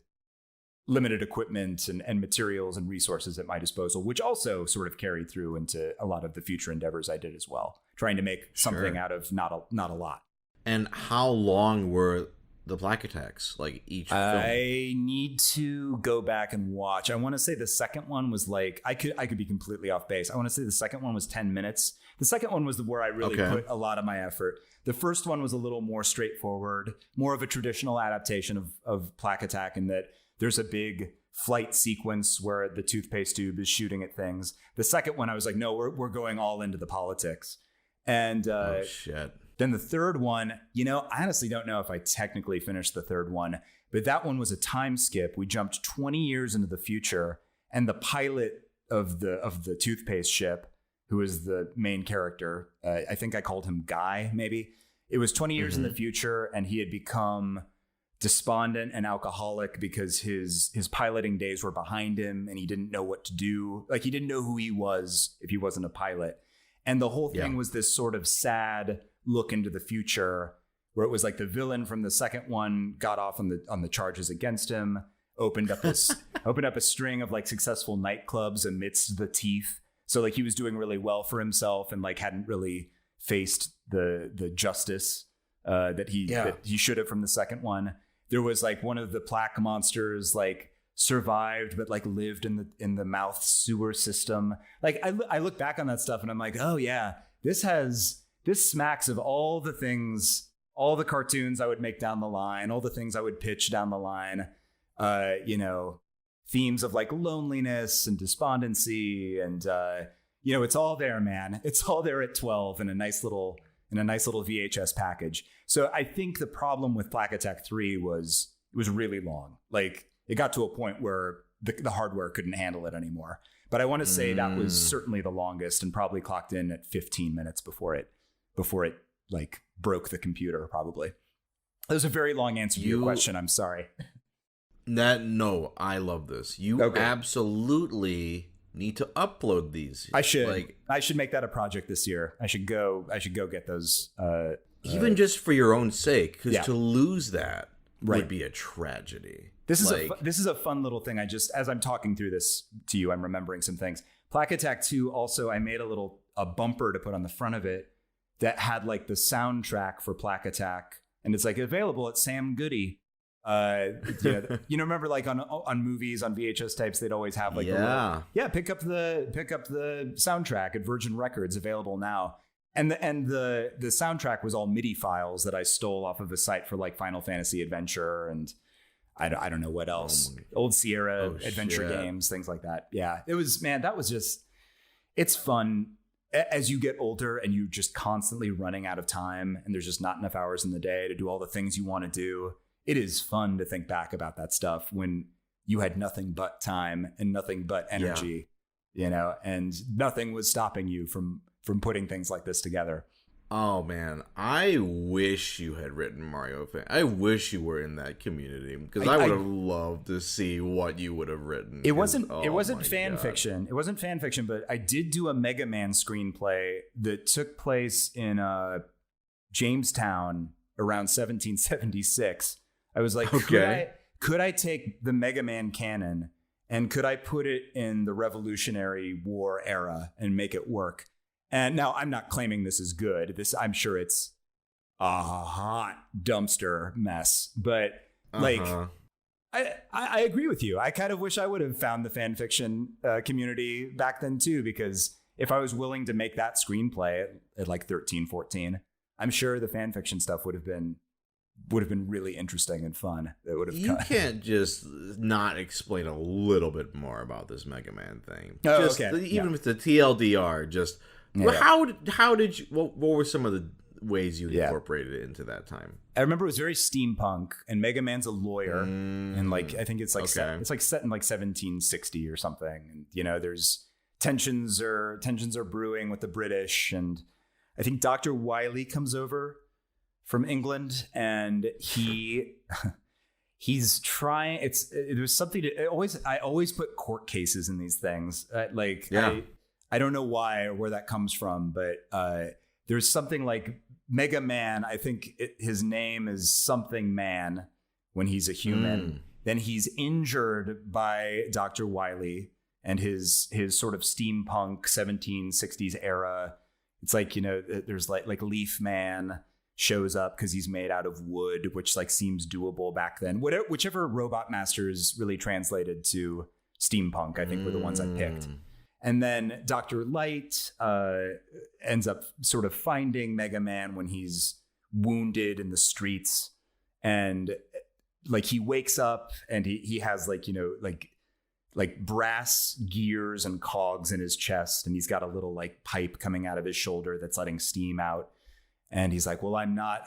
equipment and materials and resources at my disposal, which also sort of carried through into a lot of the future endeavors I did as well, trying to make something out of not a lot. And how long were the Plaque Attacks, like each film? I need to go back and watch. I want to say the second one was like, I could be completely off base. I want to say the second one was 10 minutes. The second one was where I really put a lot of my effort. The first one was a little more straightforward, more of a traditional adaptation of Plaque Attack, in that there's a big flight sequence where the toothpaste tube is shooting at things. The second one, I was like, no, we're going all into the politics. And oh, shit. Then the third one, I honestly don't know if I technically finished the third one, but that one was a time skip. We jumped 20 years into the future, and the pilot of the toothpaste ship, who is the main character, I think I called him Guy, maybe. It was 20 years in the future, and he had become despondent and alcoholic because his piloting days were behind him, and he didn't know what to do. Like, he didn't know who he was if he wasn't a pilot. And the whole thing was this sort of sad look into the future, where it was like the villain from the second one got off on the charges against him, opened up a string of like successful nightclubs amidst the teeth. So like he was doing really well for himself and like hadn't really faced the justice that he should have from the second one. There was like one of the plaque monsters like survived but like lived in the mouth sewer system. Like I look back on that stuff and I'm like, oh yeah, this smacks of all the things, all the cartoons I would make down the line, all the things I would pitch down the line, themes of like loneliness and despondency. And, it's all there, man. It's all there at 12 in a nice little VHS package. So I think the problem with Plaque Attack 3 was it was really long. Like it got to a point where the hardware couldn't handle it anymore. But I want to say that was certainly the longest and probably clocked in at 15 minutes before it like broke the computer, probably. That was a very long answer to your question. I'm sorry. No, I love this. You absolutely need to upload these. I should make that a project this year. I should go get those. Even just for your own sake, because to lose that would be a tragedy. This is a fun little thing. As I'm talking through this to you, I'm remembering some things. Plaque Attack 2 also, I made a bumper to put on the front of it that had like the soundtrack for Plaque Attack, and it's like available at Sam Goody. Remember like on movies, on VHS tapes, they'd always have like pick up the soundtrack at Virgin Records, available now. And the soundtrack was all MIDI files that I stole off of a site for like Final Fantasy Adventure and I don't know what else, old Sierra adventure games, things like that. Yeah, it was, man, it's fun. As you get older and you're just constantly running out of time and there's just not enough hours in the day to do all the things you want to do, it is fun to think back about that stuff when you had nothing but time and nothing but energy, and nothing was stopping you from putting things like this together. Oh man, I wish you had written Mario fan. I wish you were in that community because I would have loved to see what you would have written. It wasn't fan fiction. It wasn't fan fiction, but I did do a Mega Man screenplay that took place in Jamestown around 1776. I was like, could I take the Mega Man canon and could I put it in the Revolutionary War era and make it work? And now I'm not claiming this is good. I'm sure it's a hot dumpster mess, but like, I agree with you. I kind of wish I would have found the fan fiction community back then too, because if I was willing to make that screenplay at like 13, 14, I'm sure the fan fiction stuff would have been really interesting and fun. It would have. You can't just not explain a little bit more about this Mega Man thing. Oh, just, okay. Even with the TLDR, just how did you? What were some of the ways you incorporated it into that time? I remember it was very steampunk, and Mega Man's a lawyer, and like I think it's like it's like set in like 1760 or something. And you know, there's tensions are brewing with the British, and I think Dr. Wily comes over from England, and he's trying. There's something to I always put court cases in these things. I don't know why or where that comes from, but there's something like Mega Man. I think his name is something Man when he's a human. Then he's injured by Dr. Wily and his sort of steampunk 1760s era. It's like, you know, there's like Leaf Man shows up because he's made out of wood, which like seems doable back then. Whichever Robot Masters really translated to steampunk, I think were the ones I picked. And then Dr. Light ends up sort of finding Mega Man when he's wounded in the streets. And like he wakes up and he has like, you know, like brass gears and cogs in his chest. And he's got a little like pipe coming out of his shoulder that's letting steam out. And he's like, well, I'm not,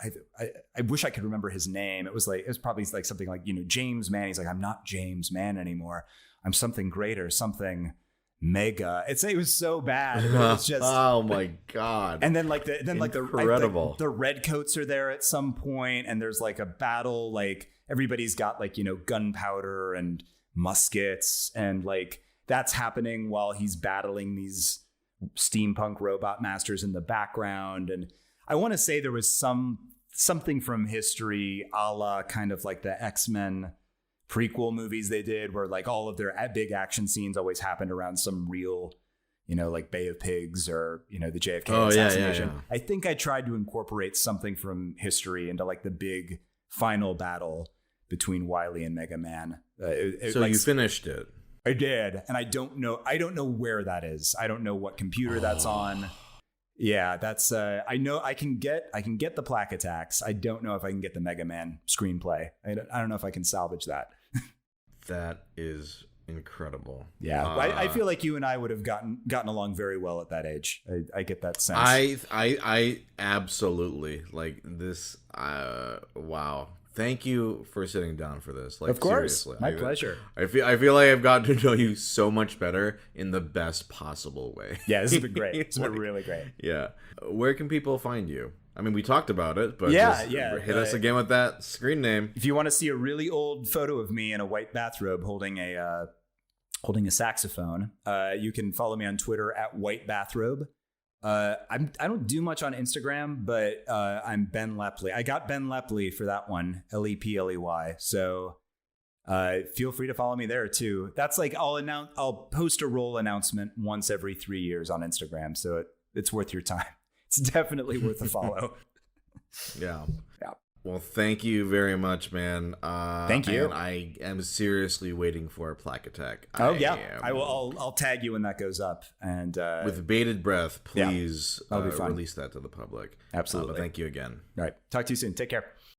I wish I could remember his name. It was probably like something like, you know, James Man. He's like, I'm not James Man anymore. I'm something greater, something mega. It was so bad. It was just oh my god. And then the redcoats are there at some point, and there's like a battle. Like everybody's got like, you know, gunpowder and muskets, and like that's happening while he's battling these steampunk robot masters in the background. And I want to say there was something from history, a la kind of like the X-Men prequel movies they did, where like all of their big action scenes always happened around some real, you know, like Bay of Pigs or, you know, the JFK assassination. Yeah. I think I tried to incorporate something from history into like the big final battle between Wily and Mega Man. So you finished it? I did, and I don't know where that is. I don't know what computer that's on. Yeah, that's I know I can get the Plaque Attacks. I don't know if I can get the Mega Man screenplay. I don't know if I can salvage that. That is incredible. Yeah, I feel like you and I would have gotten along very well at that age. I get that sense. I absolutely like this. Wow. Thank you for sitting down for this. Like, of course, seriously, my pleasure. I feel like I've gotten to know you so much better in the best possible way. Yeah, this has been great. It's been really great. Yeah. Where can people find you? I mean, we talked about it, but hit us again with that screen name. If you want to see a really old photo of me in a white bathrobe holding a saxophone, you can follow me on Twitter at White Bathrobe. I don't do much on Instagram, but I'm Ben LEPLEY. I got Ben LEPLEY for that one, LEPLEY. So feel free to follow me there too. That's like I'll post a role announcement once every 3 years on Instagram, so it's worth your time. It's definitely worth a follow. Yeah. Well, thank you very much, man. Thank you. And I am seriously waiting for a Plaque Attack. I'll tag you when that goes up. And with bated breath, please release that to the public. Absolutely. But thank you again. All right. Talk to you soon. Take care.